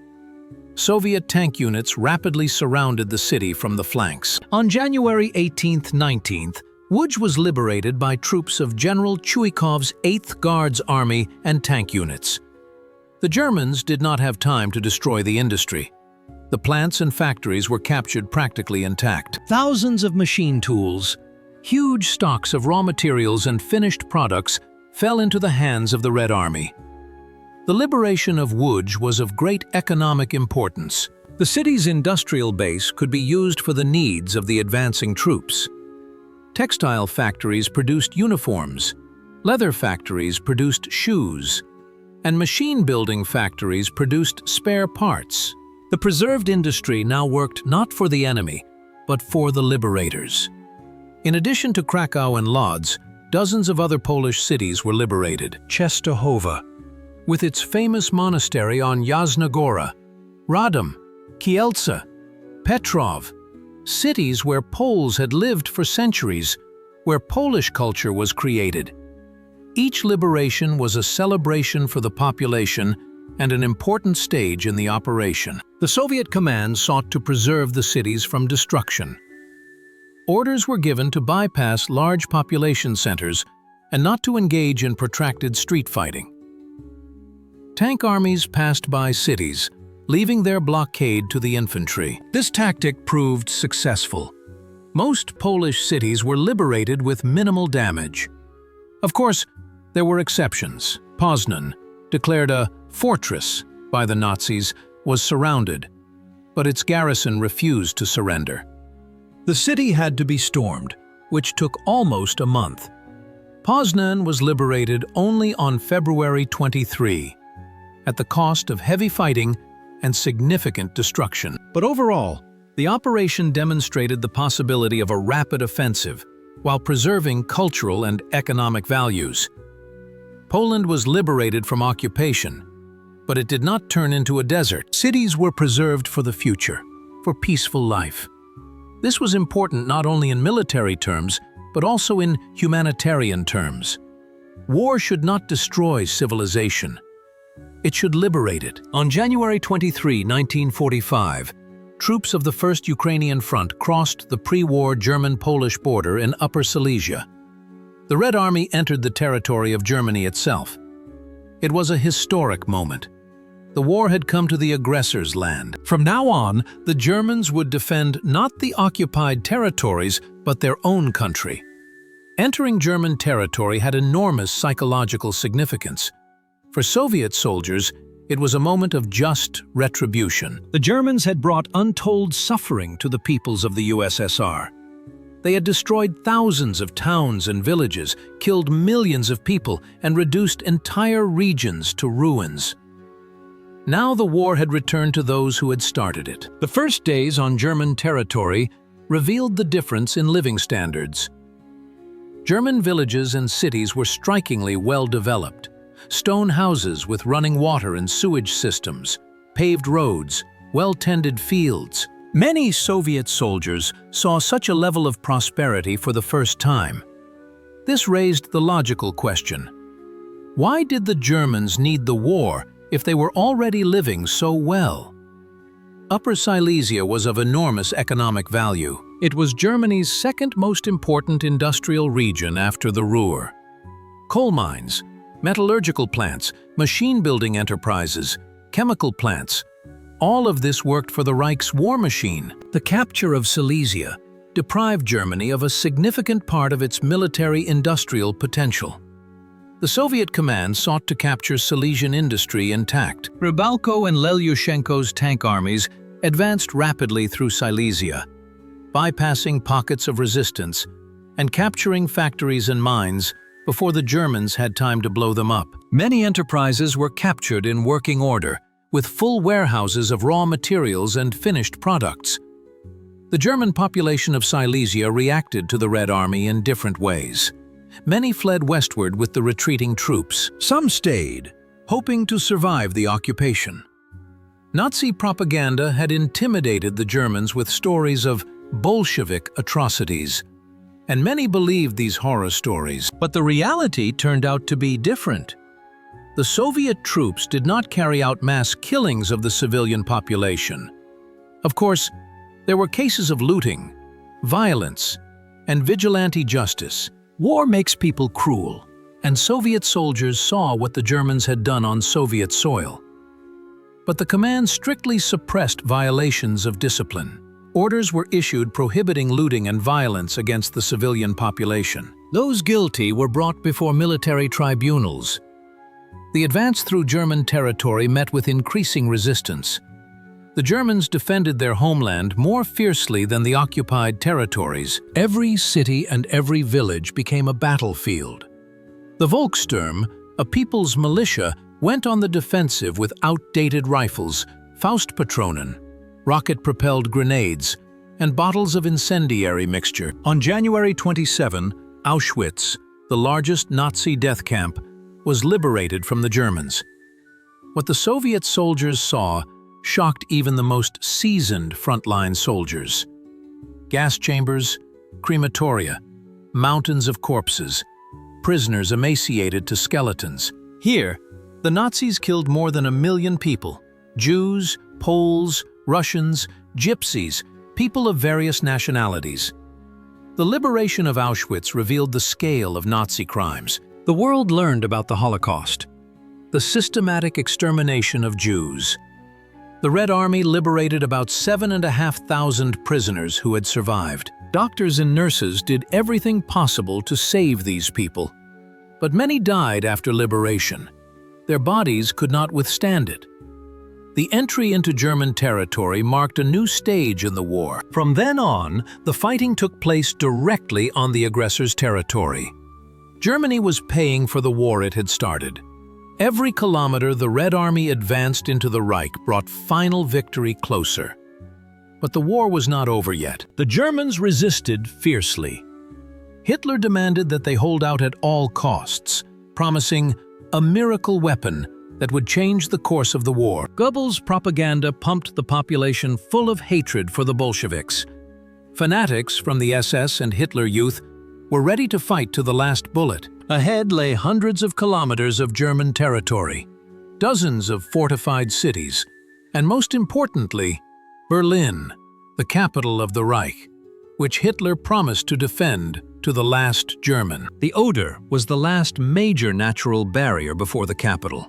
Soviet tank units rapidly surrounded the city from the flanks. On January 18-19, Łódź was liberated by troops of General Chuikov's 8th Guards Army and tank units. The Germans did not have time to destroy the industry. The plants and factories were captured practically intact. Thousands of machine tools, huge stocks of raw materials and finished products fell into the hands of the Red Army. The liberation of Łódź was of great economic importance. The city's industrial base could be used for the needs of the advancing troops. Textile factories produced uniforms, leather factories produced shoes, and machine-building factories produced spare parts. The preserved industry now worked not for the enemy, but for the liberators. In addition to Krakow and Lodz, dozens of other Polish cities were liberated. Częstochowa, with its famous monastery on Jasna Góra, Radom, Kielce, Petrov, cities where Poles had lived for centuries, where Polish culture was created. Each liberation was a celebration for the population and an important stage in the operation. The Soviet command sought to preserve the cities from destruction. Orders were given to bypass large population centers and not to engage in protracted street fighting. Tank armies passed by cities, leaving their blockade to the infantry. This tactic proved successful. Most Polish cities were liberated with minimal damage. Of course, there were exceptions. Poznan, declared a fortress by the Nazis, was surrounded, but its garrison refused to surrender. The city had to be stormed, which took almost a month. Poznan was liberated only on February 23, at the cost of heavy fighting and significant destruction. But overall, the operation demonstrated the possibility of a rapid offensive while preserving cultural and economic values. Poland was liberated from occupation, but it did not turn into a desert. Cities were preserved for the future, for peaceful life. This was important not only in military terms, but also in humanitarian terms. War should not destroy civilization. It should liberate it. On January 23, 1945, troops of the First Ukrainian Front crossed the pre-war German-Polish border in Upper Silesia. The Red Army entered the territory of Germany itself. It was a historic moment. The war had come to the aggressor's land. From now on, the Germans would defend not the occupied territories, but their own country. Entering German territory had enormous psychological significance. For Soviet soldiers, It was a moment of just retribution. The Germans had brought untold suffering to the peoples of the USSR. They had destroyed thousands of towns and villages, killed millions of people, and reduced entire regions to ruins. Now the war had returned to those who had started it. The first days on German territory revealed the difference in living standards. German villages and cities were strikingly well developed. Stone houses with running water and sewage systems, paved roads, well-tended fields. Many Soviet soldiers saw such a level of prosperity for the first time. This raised the logical question: why did the Germans need the war if they were already living so well? Upper Silesia was of enormous economic value. It was Germany's second most important industrial region after the Ruhr. Coal mines, metallurgical plants, machine-building enterprises, chemical plants, all of this worked for the Reich's war machine. The capture of Silesia deprived Germany of a significant part of its military-industrial potential. The Soviet command sought to capture Silesian industry intact. Rybalko and Lelyushenko's tank armies advanced rapidly through Silesia, bypassing pockets of resistance and capturing factories and mines before the Germans had time to blow them up. Many enterprises were captured in working order, with full warehouses of raw materials and finished products. The German population of Silesia reacted to the Red Army in different ways. Many fled westward with the retreating troops. Some stayed, hoping to survive the occupation. Nazi propaganda had intimidated the Germans with stories of Bolshevik atrocities, and many believed these horror stories. But the reality turned out to be different. The Soviet troops did not carry out mass killings of the civilian population. Of course, there were cases of looting, violence, and vigilante justice. War makes people cruel, and Soviet soldiers saw what the Germans had done on Soviet soil. But the command strictly suppressed violations of discipline. Orders were issued prohibiting looting and violence against the civilian population. Those guilty were brought before military tribunals. The advance through German territory met with increasing resistance. The Germans defended their homeland more fiercely than the occupied territories. Every city and every village became a battlefield. The Volkssturm, a people's militia, went on the defensive with outdated rifles, Faustpatronen, rocket-propelled grenades, and bottles of incendiary mixture. On January 27, Auschwitz, the largest Nazi death camp, was liberated from the Germans. What the Soviet soldiers saw shocked even the most seasoned frontline soldiers. Gas chambers, crematoria, mountains of corpses, prisoners emaciated to skeletons. Here, the Nazis killed more than 1 million people: Jews, Poles, Russians, Gypsies, people of various nationalities. The liberation of Auschwitz revealed the scale of Nazi crimes. The world learned about the Holocaust, the systematic extermination of Jews. The Red Army liberated about 7,500 prisoners who had survived. Doctors and nurses did everything possible to save these people, but many died after liberation. Their bodies could not withstand it. The entry into German territory marked a new stage in the war. From then on, the fighting took place directly on the aggressor's territory. Germany was paying for the war it had started. Every kilometer the Red Army advanced into the Reich brought final victory closer. But the war was not over yet. The Germans resisted fiercely. Hitler demanded that they hold out at all costs, promising a miracle weapon that would change the course of the war. Goebbels' propaganda pumped the population full of hatred for the Bolsheviks. Fanatics from the SS and Hitler Youth were ready to fight to the last bullet. Ahead lay hundreds of kilometers of German territory, dozens of fortified cities, and most importantly, Berlin, the capital of the Reich, which Hitler promised to defend to the last German. The Oder was the last major natural barrier before the capital.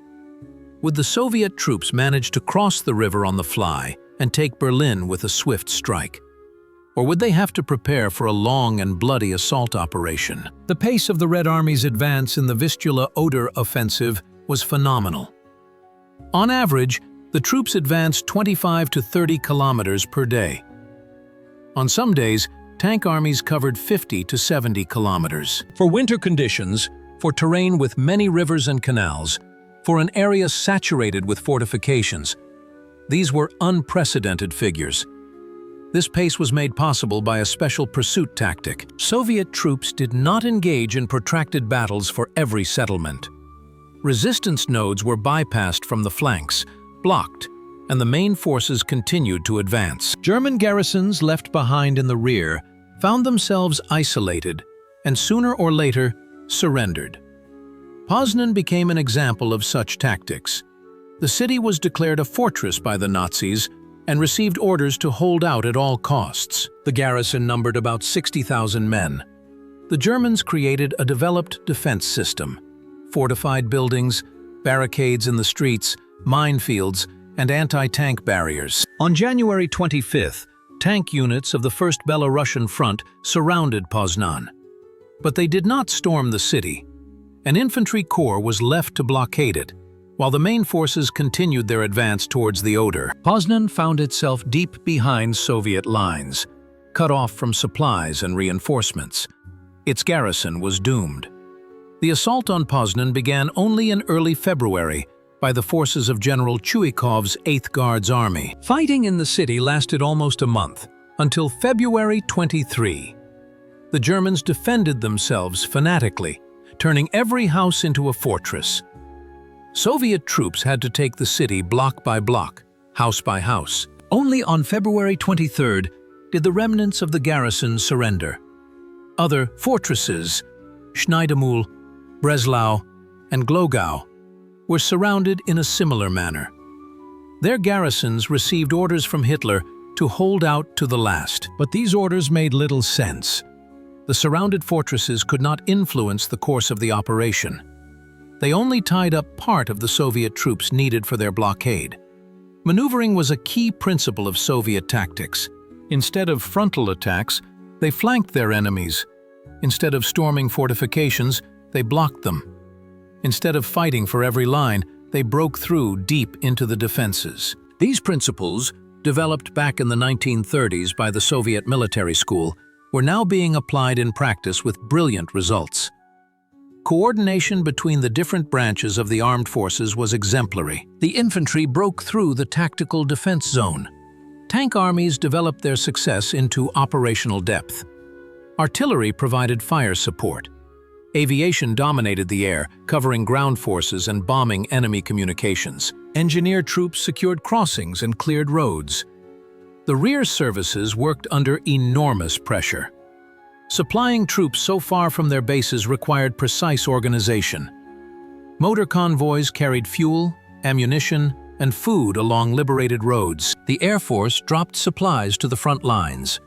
Would the Soviet troops manage to cross the river on the fly and take Berlin with a swift strike? Or would they have to prepare for a long and bloody assault operation? The pace of the Red Army's advance in the Vistula-Oder offensive was phenomenal. On average, the troops advanced 25 to 30 kilometers per day. On some days, tank armies covered 50 to 70 kilometers. For winter conditions, for terrain with many rivers and canals, for an area saturated with fortifications, these were unprecedented figures. This pace was made possible by a special pursuit tactic. Soviet troops did not engage in protracted battles for every settlement. Resistance nodes were bypassed from the flanks, blocked, and the main forces continued to advance. German garrisons left behind in the rear found themselves isolated and sooner or later surrendered. Poznan became an example of such tactics. The city was declared a fortress by the Nazis and received orders to hold out at all costs. The garrison numbered about 60,000 men. The Germans created a developed defense system: fortified buildings, barricades in the streets, minefields, and anti-tank barriers. On January 25th, tank units of the 1st Belarusian Front surrounded Poznan. But they did not storm the city. An infantry corps was left to blockade it, while the main forces continued their advance towards the Oder. Poznan found itself deep behind Soviet lines, cut off from supplies and reinforcements. Its garrison was doomed. The assault on Poznan began only in early February by the forces of General Chuikov's 8th Guards Army. Fighting in the city lasted almost a month, until February 23. The Germans defended themselves fanatically, turning every house into a fortress. Soviet troops had to take the city block by block, house by house. Only on February 23rd did the remnants of the garrison surrender. Other fortresses, Schneidemühl, Breslau, and Glogau, were surrounded in a similar manner. Their garrisons received orders from Hitler to hold out to the last, but these orders made little sense. The surrounded fortresses could not influence the course of the operation. They only tied up part of the Soviet troops needed for their blockade. Maneuvering was a key principle of Soviet tactics. Instead of frontal attacks, they flanked their enemies. Instead of storming fortifications, they blocked them. Instead of fighting for every line, they broke through deep into the defenses. These principles, developed back in the 1930s by the Soviet military school, were now being applied in practice with brilliant results. Coordination between the different branches of the armed forces was exemplary. The infantry broke through the tactical defense zone. Tank armies developed their success into operational depth. Artillery provided fire support. Aviation dominated the air, covering ground forces and bombing enemy communications. Engineer troops secured crossings and cleared roads. The rear services worked under enormous pressure. Supplying troops so far from their bases required precise organization. Motor convoys carried fuel, ammunition, and food along liberated roads. The Air Force dropped supplies to the front lines.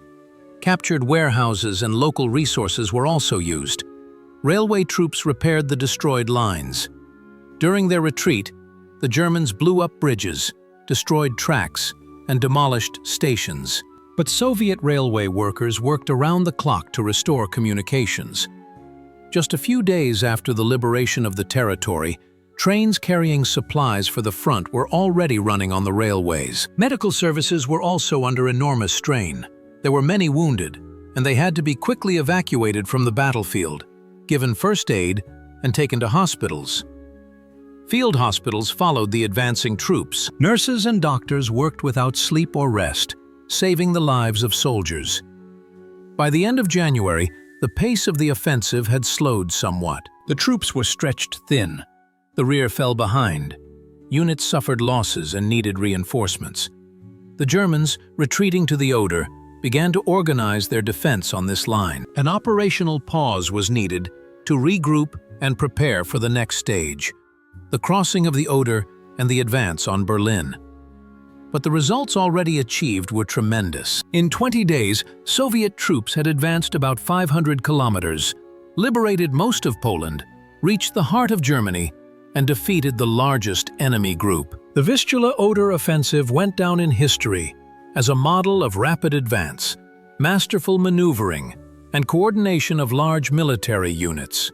Captured warehouses and local resources were also used. Railway troops repaired the destroyed lines. During their retreat, the Germans blew up bridges, destroyed tracks, and demolished stations. But Soviet railway workers worked around the clock to restore communications. Just a few days after the liberation of the territory, trains carrying supplies for the front were already running on the railways. Medical services were also under enormous strain. There were many wounded, and they had to be quickly evacuated from the battlefield, given first aid, and taken to hospitals. Field hospitals followed the advancing troops. Nurses and doctors worked without sleep or rest, saving the lives of soldiers. By the end of January, the pace of the offensive had slowed somewhat. The troops were stretched thin. The rear fell behind. Units suffered losses and needed reinforcements. The Germans, retreating to the Oder, began to organize their defense on this line. An operational pause was needed to regroup and prepare for the next stage, the crossing of the Oder and the advance on Berlin. But the results already achieved were tremendous. In 20 days, Soviet troops had advanced about 500 kilometers, liberated most of Poland, reached the heart of Germany, and defeated the largest enemy group. The Vistula-Oder offensive went down in history as a model of rapid advance, masterful maneuvering, and coordination of large military units.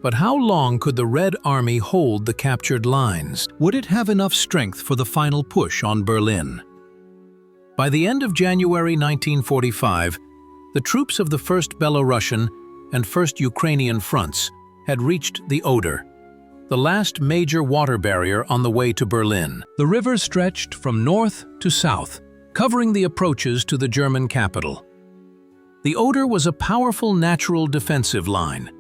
But how long could the Red Army hold the captured lines? Would it have enough strength for the final push on Berlin? By the end of January 1945, the troops of the 1st Belarusian and 1st Ukrainian fronts had reached the Oder, the last major water barrier on the way to Berlin. The river stretched from north to south, covering the approaches to the German capital. The Oder was a powerful natural defensive line.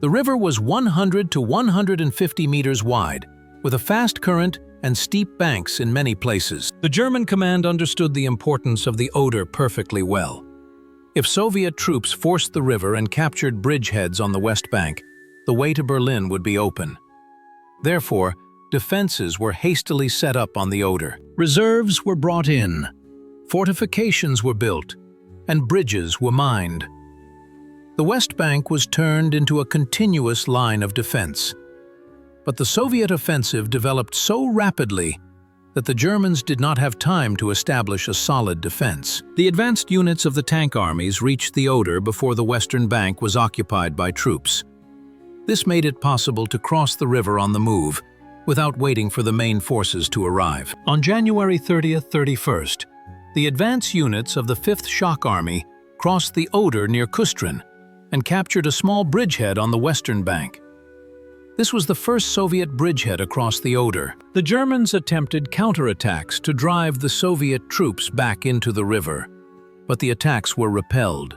The river was 100 to 150 meters wide, with a fast current and steep banks in many places. The German command understood the importance of the Oder perfectly well. If Soviet troops forced the river and captured bridgeheads on the west bank, the way to Berlin would be open. Therefore, defenses were hastily set up on the Oder. Reserves were brought in, fortifications were built, and bridges were mined. The West Bank was turned into a continuous line of defense. But the Soviet offensive developed so rapidly that the Germans did not have time to establish a solid defense. The advanced units of the tank armies reached the Oder before the Western Bank was occupied by troops. This made it possible to cross the river on the move, without waiting for the main forces to arrive. On January 30th, 31st, the advance units of the 5th Shock Army crossed the Oder near Kustrin and captured a small bridgehead on the western bank. This was the first Soviet bridgehead across the Oder. The Germans attempted counterattacks to drive the Soviet troops back into the river, but the attacks were repelled.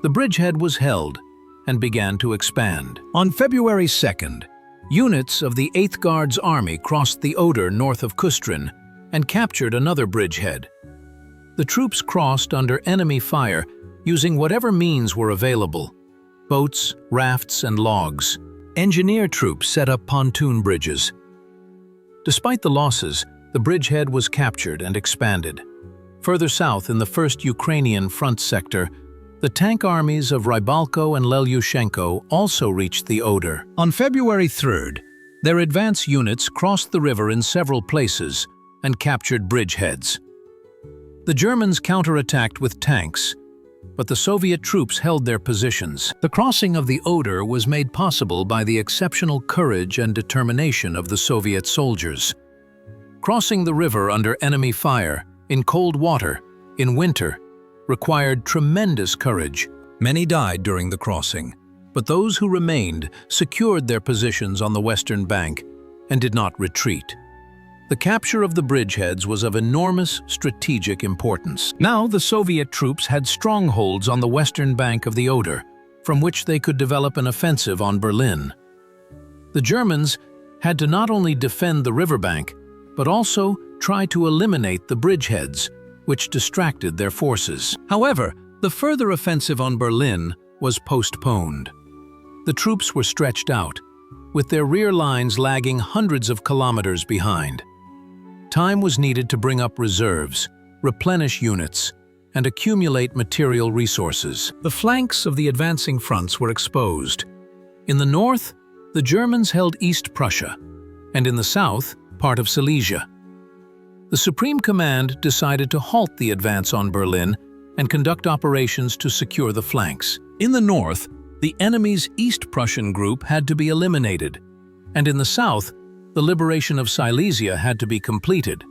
The bridgehead was held and began to expand. On February 2nd, units of the 8th Guards Army crossed the Oder north of Kustrin and captured another bridgehead. The troops crossed under enemy fire using whatever means were available: boats, rafts, and logs. Engineer troops set up pontoon bridges. Despite the losses, the bridgehead was captured and expanded. Further south in the 1st Ukrainian front sector, the tank armies of Rybalko and Lelyushenko also reached the Oder. On February 3rd, their advance units crossed the river in several places and captured bridgeheads. The Germans counterattacked with tanks, but the Soviet troops held their positions. The crossing of the Oder was made possible by the exceptional courage and determination of the Soviet soldiers. Crossing the river under enemy fire, in cold water, in winter, required tremendous courage. Many died during the crossing, but those who remained secured their positions on the western bank and did not retreat. The capture of the bridgeheads was of enormous strategic importance. Now the Soviet troops had strongholds on the western bank of the Oder, from which they could develop an offensive on Berlin. The Germans had to not only defend the riverbank, but also try to eliminate the bridgeheads, which distracted their forces. However, the further offensive on Berlin was postponed. The troops were stretched out, with their rear lines lagging hundreds of kilometers behind. Time was needed to bring up reserves, replenish units, and accumulate material resources. The flanks of the advancing fronts were exposed. In the north, the Germans held East Prussia, and in the south, part of Silesia. The Supreme Command decided to halt the advance on Berlin and conduct operations to secure the flanks. In the north, the enemy's East Prussian group had to be eliminated, and in the south, the liberation of Silesia had to be completed.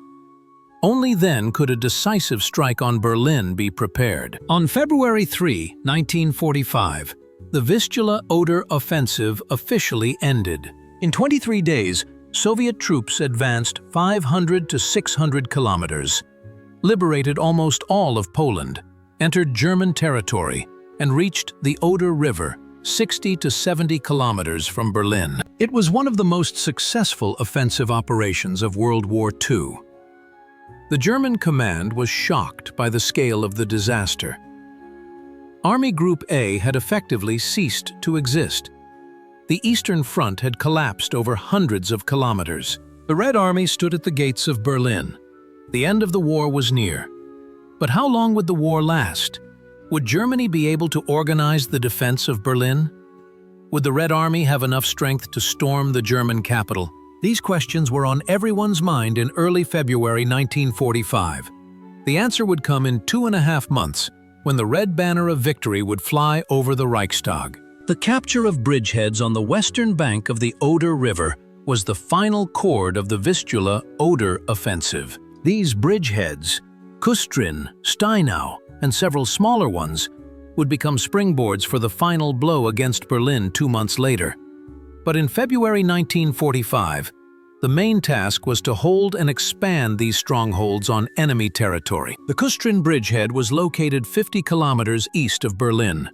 Only then could a decisive strike on Berlin be prepared. On February 3, 1945, the Vistula-Oder offensive officially ended. In 23 days, Soviet troops advanced 500 to 600 kilometers, liberated almost all of Poland, entered German territory, and reached the Oder River, 60 to 70 kilometers from Berlin. It was one of the most successful offensive operations of World War II. The German command was shocked by the scale of the disaster. Army Group A had effectively ceased to exist. The Eastern Front had collapsed over hundreds of kilometers. The Red Army stood at the gates of Berlin. The end of the war was near. But how long would the war last? Would Germany be able to organize the defense of Berlin? Would the Red Army have enough strength to storm the German capital? These questions were on everyone's mind in early February 1945. The answer would come in 2.5 months, when the red banner of victory would fly over the Reichstag. The capture of bridgeheads on the western bank of the Oder River was the final chord of the Vistula-Oder offensive. These bridgeheads, Kustrin, Steinau, and several smaller ones, would become springboards for the final blow against Berlin 2 months later. But in February 1945, the main task was to hold and expand these strongholds on enemy territory. The Kustrin bridgehead was located 50 kilometers east of Berlin.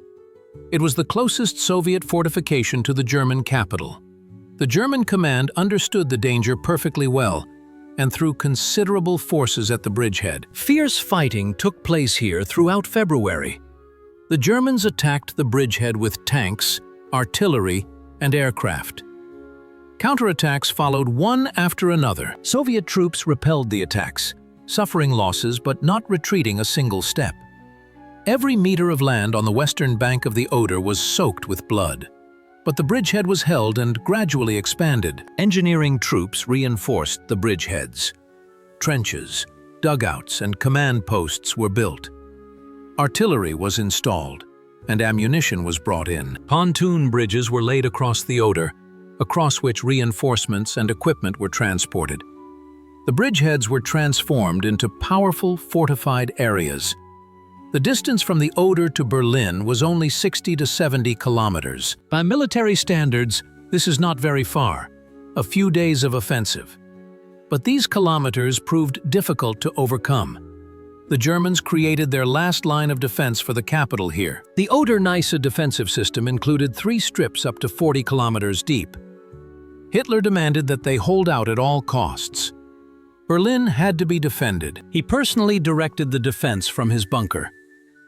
It was the closest Soviet fortification to the German capital. The German command understood the danger perfectly well and threw considerable forces at the bridgehead. Fierce fighting took place here throughout February. The Germans attacked the bridgehead with tanks, artillery, and aircraft. Counterattacks followed one after another. Soviet troops repelled the attacks, suffering losses but not retreating a single step. Every meter of land on the western bank of the Oder was soaked with blood. But the bridgehead was held and gradually expanded. Engineering troops reinforced the bridgeheads. Trenches, dugouts, and command posts were built. Artillery was installed, and ammunition was brought in. Pontoon bridges were laid across the Oder, across which reinforcements and equipment were transported. The bridgeheads were transformed into powerful fortified areas. The distance from the Oder to Berlin was only 60 to 70 kilometers. By military standards, this is not very far, a few days of offensive. But these kilometers proved difficult to overcome. The Germans created their last line of defense for the capital here. The Oder-Neisse defensive system included 3 strips up to 40 kilometers deep. Hitler demanded that they hold out at all costs. Berlin had to be defended. He personally directed the defense from his bunker,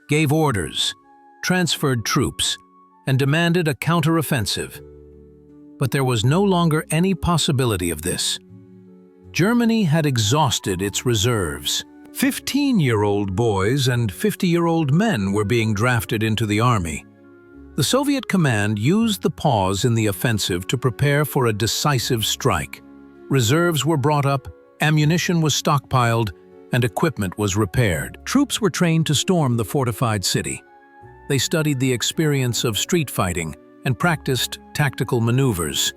gave orders, transferred troops, and demanded a counteroffensive. But there was no longer any possibility of this. Germany had exhausted its reserves. 15-year-old boys and 50-year-old men were being drafted into the army. The Soviet command used the pause in the offensive to prepare for a decisive strike. Reserves were brought up, ammunition was stockpiled, and equipment was repaired. Troops were trained to storm the fortified city. They studied the experience of street fighting and practiced tactical maneuvers.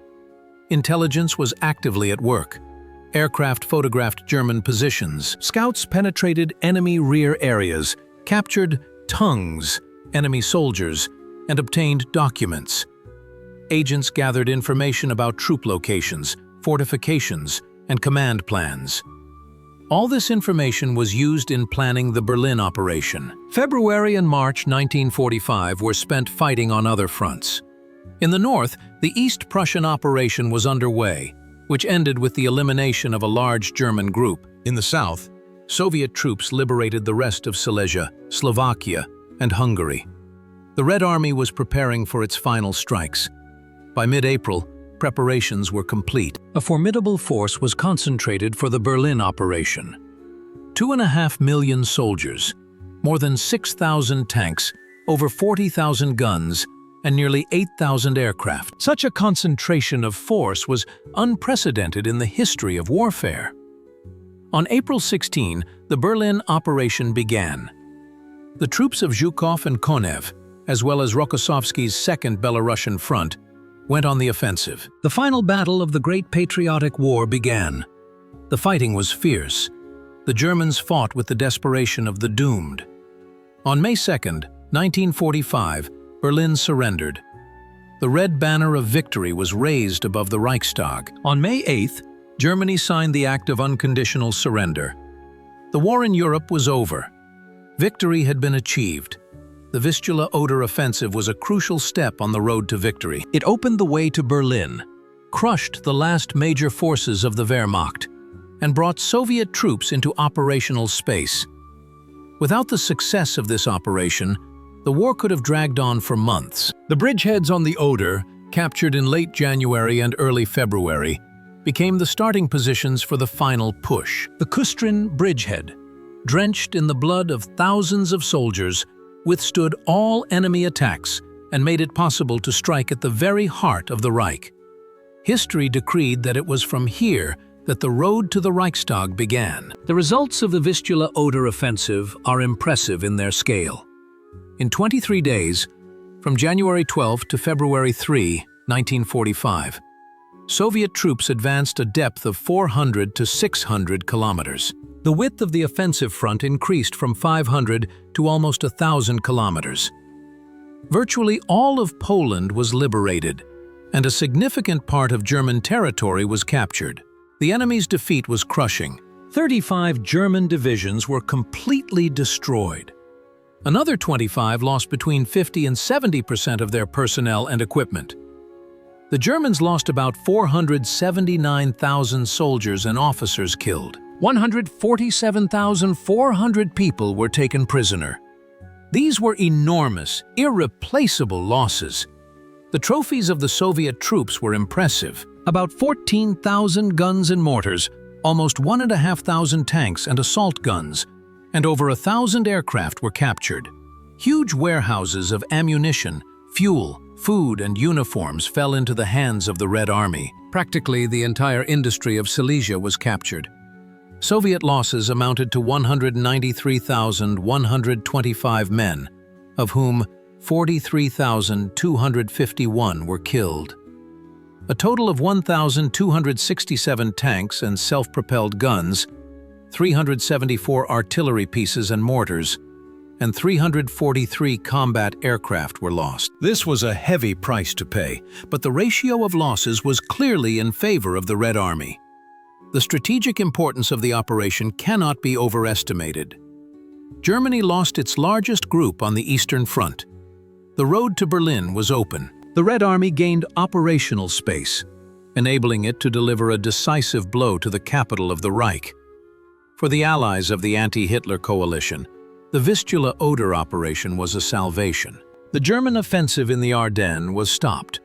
Intelligence was actively at work. Aircraft photographed German positions. Scouts penetrated enemy rear areas, captured tongues, enemy soldiers, and obtained documents. Agents gathered information about troop locations, fortifications, and command plans. All this information was used in planning the Berlin operation. February and March 1945 were spent fighting on other fronts. In the north, the East Prussian operation was underway, which ended with the elimination of a large German group. In the south, Soviet troops liberated the rest of Silesia, Slovakia, and Hungary. The Red Army was preparing for its final strikes. By mid-April, preparations were complete. A formidable force was concentrated for the Berlin operation. 2.5 million soldiers, more than 6,000 tanks, over 40,000 guns, and nearly 8,000 aircraft. Such a concentration of force was unprecedented in the history of warfare. On April 16, the Berlin operation began. The troops of Zhukov and Konev, as well as Rokossovsky's Second Belarusian Front, went on the offensive. The final battle of the Great Patriotic War began. The fighting was fierce. The Germans fought with the desperation of the doomed. On May 2, 1945, Berlin surrendered. The red banner of victory was raised above the Reichstag. On May 8th, Germany signed the Act of Unconditional Surrender. The war in Europe was over. Victory had been achieved. The Vistula-Oder offensive was a crucial step on the road to victory. It opened the way to Berlin, crushed the last major forces of the Wehrmacht, and brought Soviet troops into operational space. Without the success of this operation, the war could have dragged on for months. The bridgeheads on the Oder, captured in late January and early February, became the starting positions for the final push. The Kustrin bridgehead, drenched in the blood of thousands of soldiers, withstood all enemy attacks and made it possible to strike at the very heart of the Reich. History decreed that it was from here that the road to the Reichstag began. The results of the Vistula-Oder offensive are impressive in their scale. In 23 days, From January 12 to February 3, 1945, Soviet troops advanced a depth of 400 to 600 kilometers. The width of the offensive front increased from 500 to almost 1,000 kilometers. Virtually all of Poland was liberated, and a significant part of German territory was captured. The enemy's defeat was crushing. 35 German divisions were completely destroyed. Another 25 lost between 50 and 70% of their personnel and equipment. The Germans lost about 479,000 soldiers and officers killed. 147,400 people were taken prisoner. These were enormous, irreplaceable losses. The trophies of the Soviet troops were impressive. About 14,000 guns and mortars, almost 1,500 tanks and assault guns, and over 1,000 aircraft were captured. Huge warehouses of ammunition, fuel, food, and uniforms fell into the hands of the Red Army. Practically the entire industry of Silesia was captured. Soviet losses amounted to 193,125 men, of whom 43,251 were killed. A total of 1,267 tanks and self-propelled guns, 374 artillery pieces and mortars, and 343 combat aircraft were lost. This was a heavy price to pay, but the ratio of losses was clearly in favor of the Red Army. The strategic importance of the operation cannot be overestimated. Germany lost its largest group on the Eastern Front. The road to Berlin was open. The Red Army gained operational space, enabling it to deliver a decisive blow to the capital of the Reich. For the allies of the anti-Hitler coalition, the Vistula-Oder operation was a salvation. The German offensive in the Ardennes was stopped,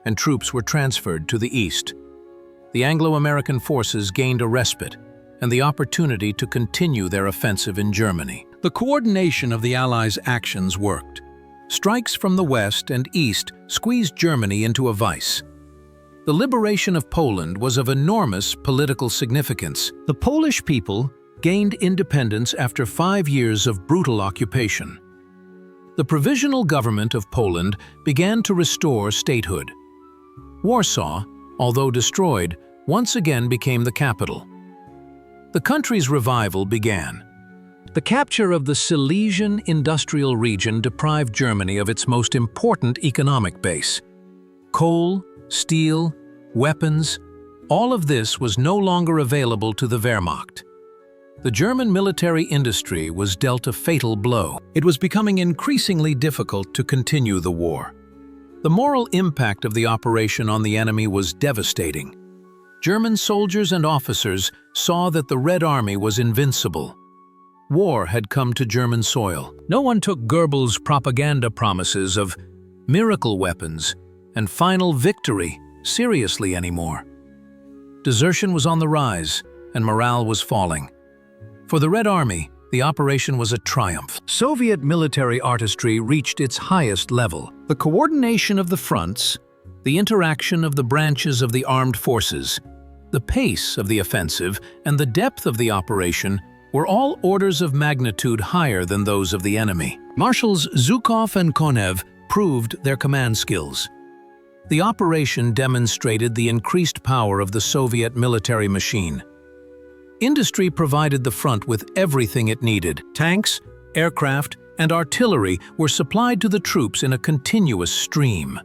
and troops were transferred to the east. The Anglo-American forces gained a respite and the opportunity to continue their offensive in Germany. The coordination of the Allies' actions worked. Strikes from the west and east squeezed Germany into a vice. The liberation of Poland was of enormous political significance. The Polish people gained independence after 5 years of brutal occupation. The provisional government of Poland began to restore statehood. Warsaw, although destroyed, once again became the capital. The country's revival began. The capture of the Silesian industrial region deprived Germany of its most important economic base. Coal, steel, weapons, all of this was no longer available to the Wehrmacht. The German military industry was dealt a fatal blow. It was becoming increasingly difficult to continue the war. The moral impact of the operation on the enemy was devastating. German soldiers and officers saw that the Red Army was invincible. War had come to German soil. No one took Goebbels' propaganda promises of miracle weapons and final victory seriously anymore. Desertion was on the rise, and morale was falling. For the Red Army, the operation was a triumph. Soviet military artistry reached its highest level. The coordination of the fronts, the interaction of the branches of the armed forces, the pace of the offensive, and the depth of the operation were all orders of magnitude higher than those of the enemy. Marshals Zhukov and Konev proved their command skills. The operation demonstrated the increased power of the Soviet military machine. Industry provided the front with everything it needed. Tanks, aircraft, and artillery were supplied to the troops in a continuous stream.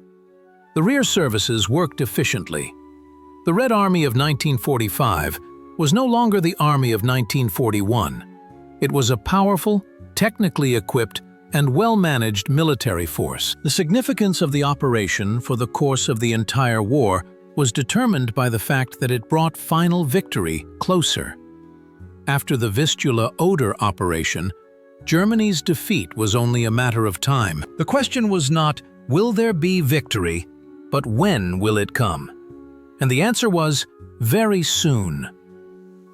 The rear services worked efficiently. The Red Army of 1945 was no longer the Army of 1941. It was a powerful, technically equipped, and well-managed military force. The significance of the operation for the course of the entire war was determined by the fact that it brought final victory closer. After the Vistula-Oder operation, Germany's defeat was only a matter of time. The question was not, will there be victory, but when will it come? And the answer was, very soon.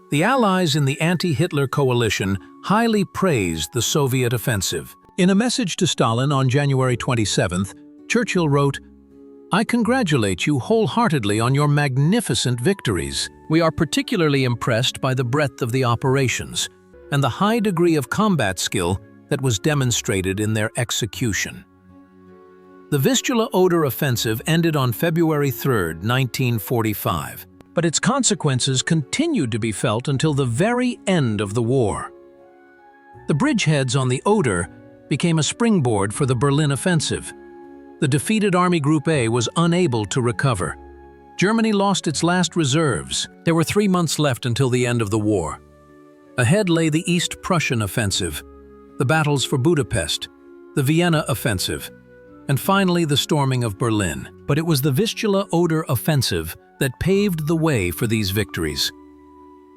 The Allies in the anti-Hitler coalition highly praised the Soviet offensive. In a message to Stalin on January 27th, Churchill wrote, "I congratulate you wholeheartedly on your magnificent victories. We are particularly impressed by the breadth of the operations and the high degree of combat skill that was demonstrated in their execution." The Vistula-Oder offensive ended on February 3, 1945, but its consequences continued to be felt until the very end of the war. The bridgeheads on the Oder became a springboard for the Berlin offensive. The defeated Army Group A was unable to recover. Germany lost its last reserves. There were 3 months left until the end of the war. Ahead lay the East Prussian offensive, the battles for Budapest, the Vienna offensive, and finally the storming of Berlin. But it was the Vistula-Oder offensive that paved the way for these victories.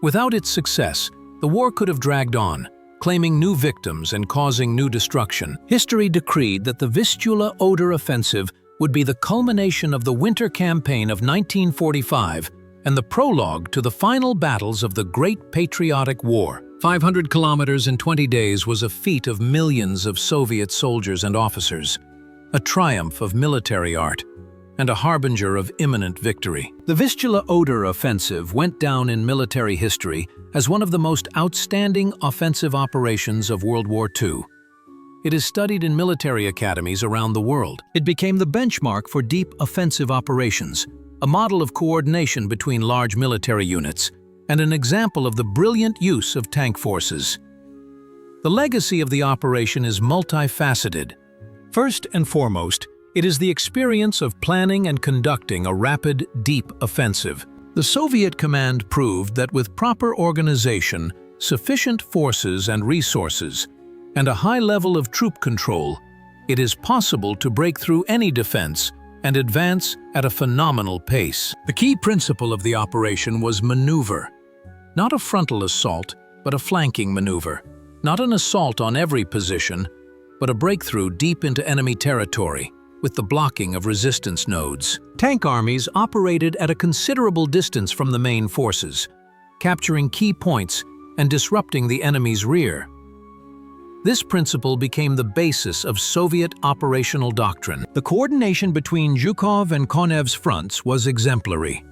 Without its success, the war could have dragged on, claiming new victims and causing new destruction. History decreed that the Vistula-Oder offensive would be the culmination of the Winter Campaign of 1945 and the prologue to the final battles of the Great Patriotic War. 500 kilometers in 20 days was a feat of millions of Soviet soldiers and officers, a triumph of military art, and a harbinger of imminent victory. The Vistula-Oder offensive went down in military history as one of the most outstanding offensive operations of World War II. It is studied in military academies around the world. It became the benchmark for deep offensive operations, a model of coordination between large military units, and an example of the brilliant use of tank forces. The legacy of the operation is multifaceted. First and foremost, it is the experience of planning and conducting a rapid, deep offensive. The Soviet command proved that with proper organization, sufficient forces and resources, and a high level of troop control, it is possible to break through any defense and advance at a phenomenal pace. The key principle of the operation was maneuver. Not a frontal assault, but a flanking maneuver. Not an assault on every position, but a breakthrough deep into enemy territory, with the blocking of resistance nodes. Tank armies operated at a considerable distance from the main forces, capturing key points and disrupting the enemy's rear. This principle became the basis of Soviet operational doctrine. The coordination between Zhukov and Konev's fronts was exemplary.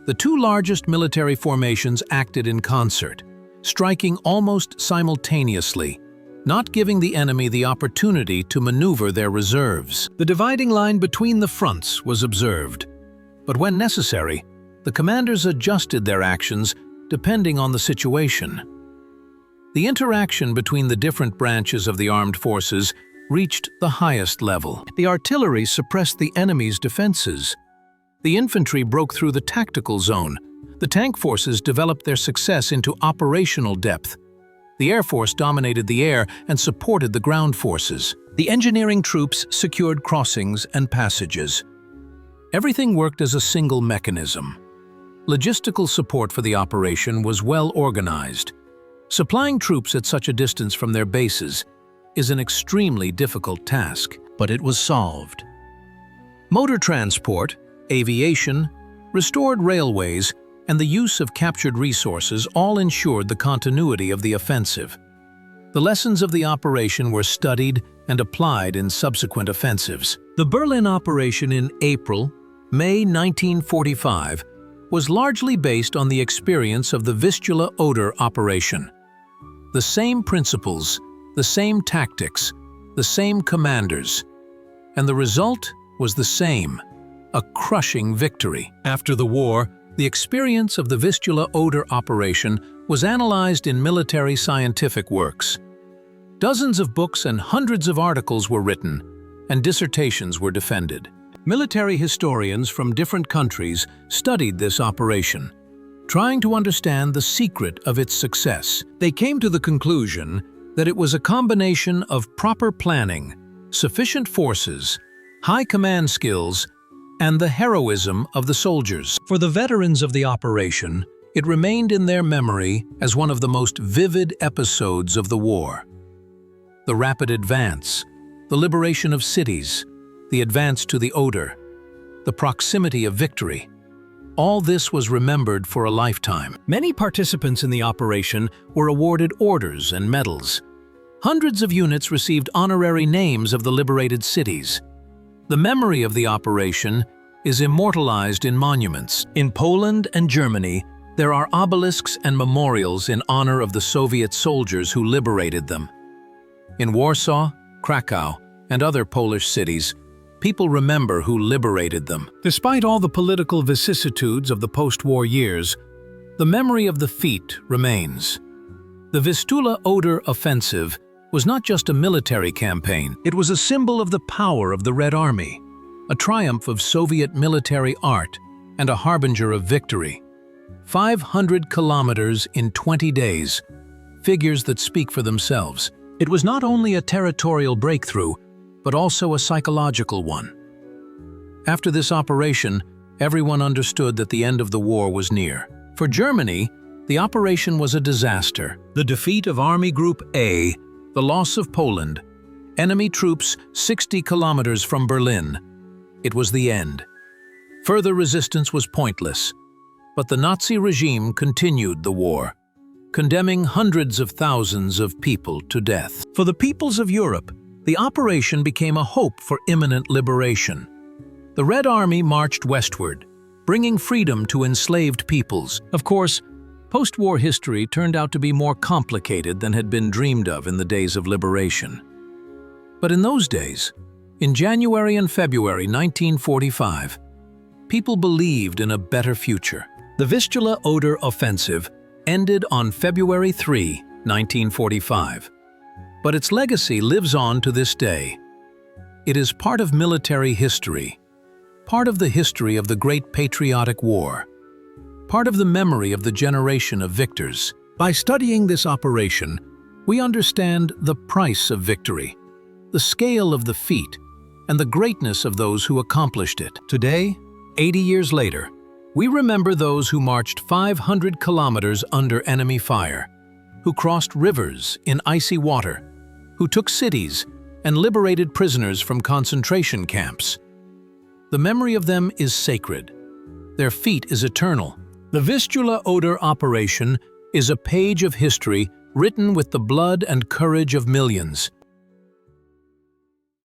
The two largest military formations acted in concert, striking almost simultaneously, not giving the enemy the opportunity to maneuver their reserves. The dividing line between the fronts was observed, but when necessary, the commanders adjusted their actions depending on the situation. The interaction between the different branches of the armed forces reached the highest level. The artillery suppressed the enemy's defenses. The infantry broke through the tactical zone. The tank forces developed their success into operational depth. The Air Force dominated the air and supported the ground forces. The engineering troops secured crossings and passages. Everything worked as a single mechanism. Logistical support for the operation was well organized. Supplying troops at such a distance from their bases is an extremely difficult task, but it was solved. Motor transport, aviation, restored railways, and the use of captured resources all ensured the continuity of the offensive. The lessons of the operation were studied and applied in subsequent offensives. The Berlin operation in April-May 1945 was largely based on the experience of the Vistula-Oder operation. The same principles, the same tactics, the same commanders, and the result was the same, a crushing victory. After the war, the experience of the Vistula-Oder operation was analyzed in military scientific works. Dozens of books and hundreds of articles were written, and dissertations were defended. Military historians from different countries studied this operation, trying to understand the secret of its success. They came to the conclusion that it was a combination of proper planning, sufficient forces, high command skills, and the heroism of the soldiers. For the veterans of the operation, it remained in their memory as one of the most vivid episodes of the war. The rapid advance, the liberation of cities, the advance to the Oder, the proximity of victory. All this was remembered for a lifetime. Many participants in the operation were awarded orders and medals. Hundreds of units received honorary names of the liberated cities. The memory of the operation is immortalized in monuments. In Poland and Germany, there are obelisks and memorials in honor of the Soviet soldiers who liberated them. In Warsaw, Krakow, and other Polish cities, people remember who liberated them. Despite all the political vicissitudes of the post-war years, the memory of the feat remains. The Vistula-Oder offensive was not just a military campaign, it was a symbol of the power of the Red Army, a triumph of Soviet military art and a harbinger of victory. 500 kilometers in 20 days, figures that speak for themselves. It was not only a territorial breakthrough, but also a psychological one. After this operation, everyone understood that the end of the war was near. For Germany, the operation was a disaster. The defeat of Army Group A, the loss of Poland, enemy troops 60 kilometers from Berlin. It was the end. Further resistance was pointless, but the Nazi regime continued the war, condemning hundreds of thousands of people to death. For the peoples of Europe, the operation became a hope for imminent liberation. The Red Army marched westward, bringing freedom to enslaved peoples. Of course, post-war history turned out to be more complicated than had been dreamed of in the days of liberation. But in those days, in January and February 1945, people believed in a better future. The Vistula-Oder offensive ended on February 3, 1945. But its legacy lives on to this day. It is part of military history, part of the history of the Great Patriotic War, part of the memory of the generation of victors. By studying this operation, we understand the price of victory, the scale of the feat, and the greatness of those who accomplished it. Today, 80 years later, we remember those who marched 500 kilometers under enemy fire, who crossed rivers in icy water, who took cities and liberated prisoners from concentration camps. The memory of them is sacred. Their feat is eternal. The Vistula-Oder operation is a page of history written with the blood and courage of millions.